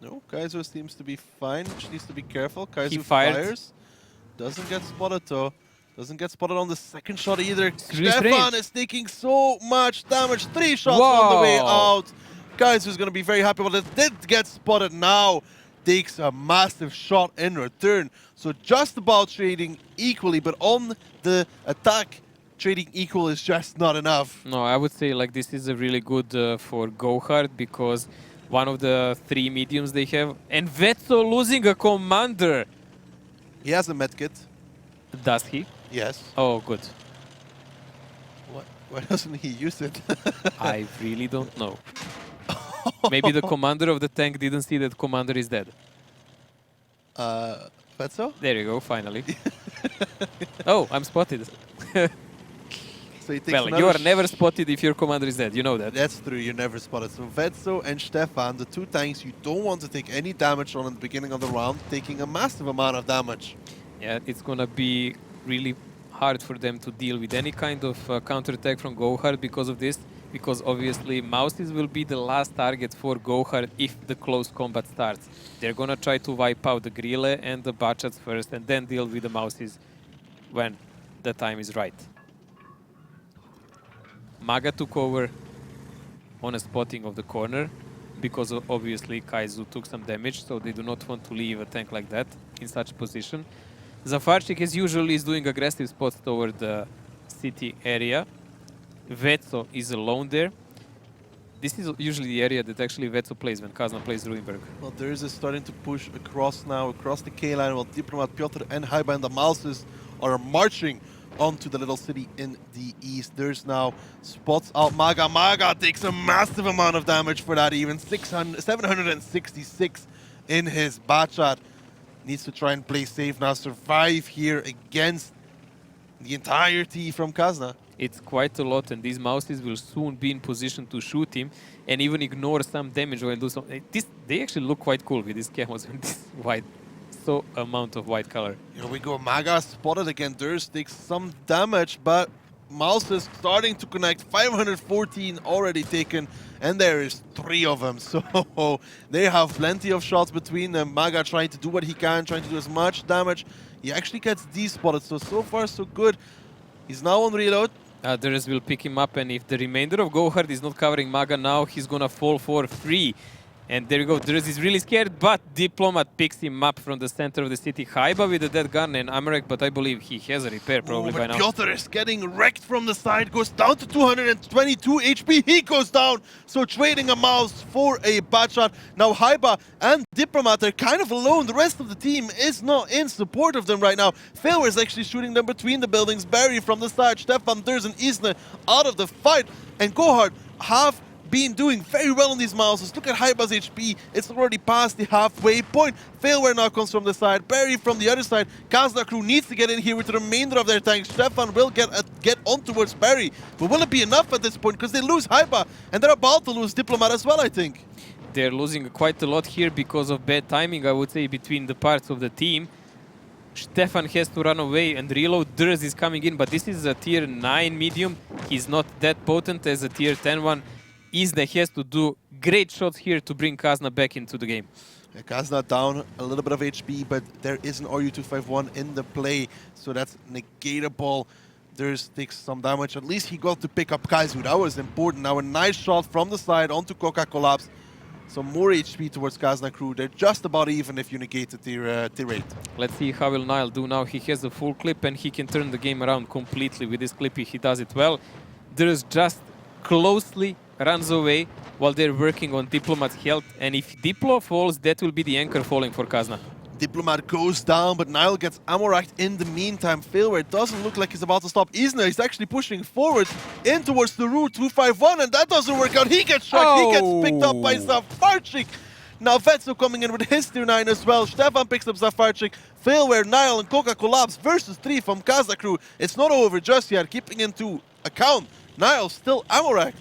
No, Kaizo seems to be fine. Just needs to be careful. Kaizo fired. fires. Doesn't get spotted though. Doesn't get spotted on the second shot either. Really Stefan strange. is taking so much damage. 3 shots on the way Wow. out. Kaizo's going to be very happy, but it did get spotted now. Takes a massive shot in return. So just about trading equally, but on the attack, trading equal is just not enough. No, I would say like this is a really good for Gohard because one of the 3 mediums they have. And Vetso losing a commander. He has a medkit. Does he? Yes. Oh, good. Why doesn't he use it? I really don't know. Maybe the commander of the tank didn't see that commander is dead. Vetso? There you go, finally. Oh, I'm spotted. So he takes Well, another you are never spotted if your commander is dead, you know that. That's true, you never spotted. So Vetso and Stefan, the 2 tanks you don't want to take any damage on in the beginning of the round, taking a massive amount of damage. Yeah, it's gonna be really hard for them to deal with any kind of counterattack from Gohard because of this. Because obviously Mouses will be the last target for Gohard if the close combat starts. They're gonna try to wipe out the Grille and the Bachats first and then deal with the Mouses when the time is right. Maga took over on a spotting of the corner because obviously Kaizu took some damage, so they do not want to leave a tank like that in such a position. Zafarchik as usual is doing aggressive spots toward the city area. Vetso is alone there. This is usually the area that actually Vetso plays when Kazna plays Ruinberg. Well, Durs is starting to push across now, across the K-line, while Diplomat, Piotr and Haiba and the Mouses are marching onto the little city in the east. Durs now spots out Maga. Maga takes a massive amount of damage for that even. 766 in his Bachat. Needs to try and play safe now, survive here against the entirety from Kazna. It's quite a lot, and these Mouses will soon be in position to shoot him and even ignore some damage while do some. They actually look quite cool with these camos and this white, so amount of white color. Here we go. Maga spotted again. Durs takes some damage, but Mouse is starting to connect. 514 already taken, and there is 3 of them. So they have plenty of shots between them. Maga trying to do what he can, trying to do as much damage. He actually gets despotted, so far so good. He's now on reload. Durs will pick him up, and if the remainder of Gohard is not covering Maga now, he's gonna fall for free. And there you go. Druz is really scared, but Diplomat picks him up from the center of the city. Haiba with a dead gun and Amarek, but I believe he has a repair probably by but now. Piotr is getting wrecked from the side, goes down to 222 HP. He goes down, so trading a mouse for a bad shot. Now Haiba and Diplomat are kind of alone. The rest of the team is not in support of them right now. Failware is actually shooting them between the buildings. Barry from the side, Stefan, Durs and Isna out of the fight. And Gohard have been doing very well on these mouses. Look at Haiba's HP. It's already past the halfway point. Failware now comes from the side. Barry from the other side. Kazna crew needs to get in here with the remainder of their tanks. Stefan will get on towards Barry. But will it be enough at this point? Because they lose Haiba. And they're about to lose Diplomat as well, I think. They're losing quite a lot here because of bad timing, I would say, between the parts of the team. Stefan has to run away and reload. Durs is coming in, but this is a tier 9 medium. He's not that potent as a tier 10 one. Isna has to do great shots here to bring Kazna back into the game. Yeah, Kazna down a little bit of HP, but there is an RU-251 in the play, so that's negatable. Durs takes some damage. At least he got to pick up Kaizu. That was important. Now a nice shot from the side onto Coca Collapse. Some more HP towards Kazna crew. They're just about even if you negate the tier 8. Let's see how will Nile do now. He has a full clip and he can turn the game around completely with this clip. He does it well. Durs just closely runs away while they're working on Diplomat's health. And if Diplo falls, that will be the anchor falling for Kazna. Diplomat goes down, but Nile gets ammo-racked in the meantime. Failware doesn't look like he's about to stop. Isna is actually pushing forward in towards the route 251, and that doesn't work out. He gets shot. He gets picked up by Zafarchik. Now Vetso coming in with his tier 9 as well. Stefan picks up Zafarchik. Failware, Nile, and Coca Collapse versus 3 from Kazna crew. It's not over just yet. Keeping into account, Nile still ammo-racked.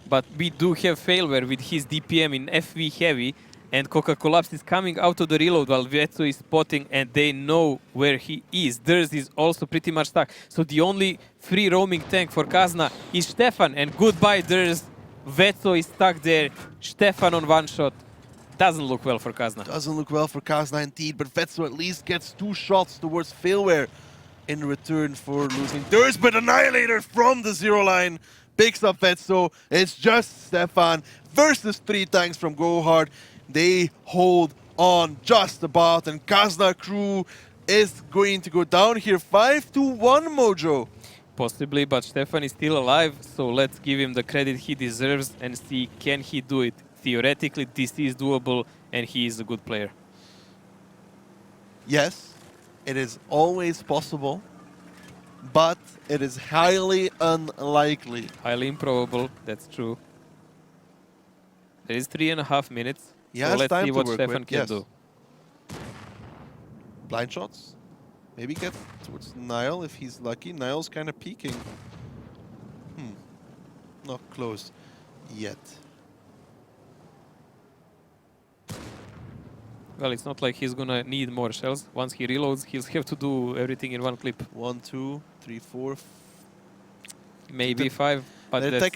But we do have Failware with his DPM in FV heavy, and Coca Collapse is coming out of the reload while Vetso is spotting, and they know where he is. Durs is also pretty much stuck. So the only free roaming tank for Kazna is Stefan, and goodbye Durs. Vetso is stuck there. Stefan on one shot. Doesn't look well for Kazna. Doesn't look well for Kazna indeed, but Vetso at least gets 2 shots towards Failware in return for losing Durs, but Annihilator from the 0 line picks up Vetso. It's just Stefan versus 3 tanks from Gohard. They hold on just about, and Kazna crew is going to go down here 5-1, Mojo. Possibly, but Stefan is still alive, so let's give him the credit he deserves and see can he do it. Theoretically, this is doable, and he is a good player. Yes, it is always possible, but it is highly unlikely. Highly improbable, that's true. There is 3.5 minutes, Yeah, so it's let's time see to what work Stefan with, can yes. do. Blind shots. Maybe get towards Nile if he's lucky. Nile's kind of peeking. Not close yet. Well, it's not like he's gonna need more shells. Once he reloads, he'll have to do everything in one clip. 1, 2, 3, 4. Maybe 5, but They're that's-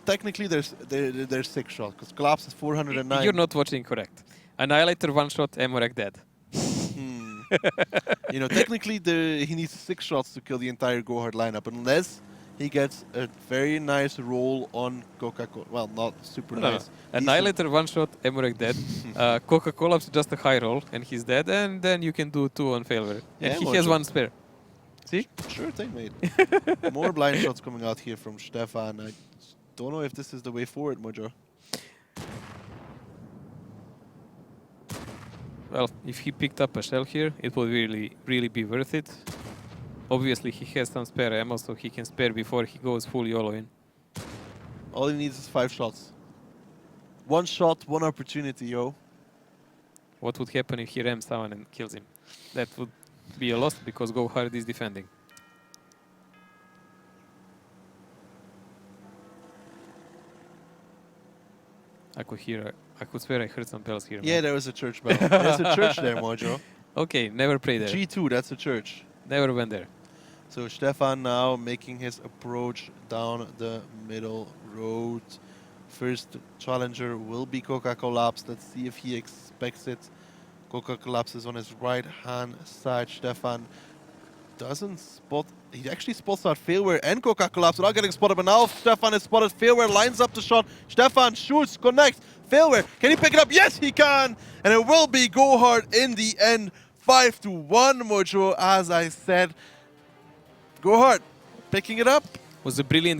technically there's 6 shots because Collapse is 409. you're not watching correct. Annihilator, 1 shot, Emorek dead. You know, technically he needs 6 shots to kill the entire Gohard lineup unless he gets a very nice roll on Coca-Cola. Well, not super No, no. nice. Annihilator, 1 shot, Emorek dead. Coca Collapse, just a high roll, and he's dead. And then you can do 2 on Failware. And Yeah, he one has shot. 1 spare. See? Sure thing, mate. More blind shots coming out here from Stefan. I don't know if this is the way forward, Mojo. Well, if he picked up a shell here, it would really be worth it. Obviously, he has some spare ammo, so he can spare before he goes full YOLO in. All he needs is 5 shots. 1 shot, 1 opportunity, yo. What would happen if he rams someone and kills him? That would be a loss because Gohard is defending. I could swear I heard some bells here. Yeah, man. there was a church bell. There's a church there, Mojo. Okay, never pray there. G2, that's a church. Never went there. So Stefan now making his approach down the middle road. First challenger will be Coca Collapse. Let's see if he expects it. Coca Collapse is on his right hand side. Stefan doesn't spot. He actually spots out Failware and Coca Collapse without getting spotted, but now Stefan is spotted. Failware lines up the shot. Stefan shoots, connects. Failware, can he pick it up? Yes, he can! And it will be Go Hard in the end. 5-1, Mojo, as I said. Go Hard, picking it up. Was a brilliant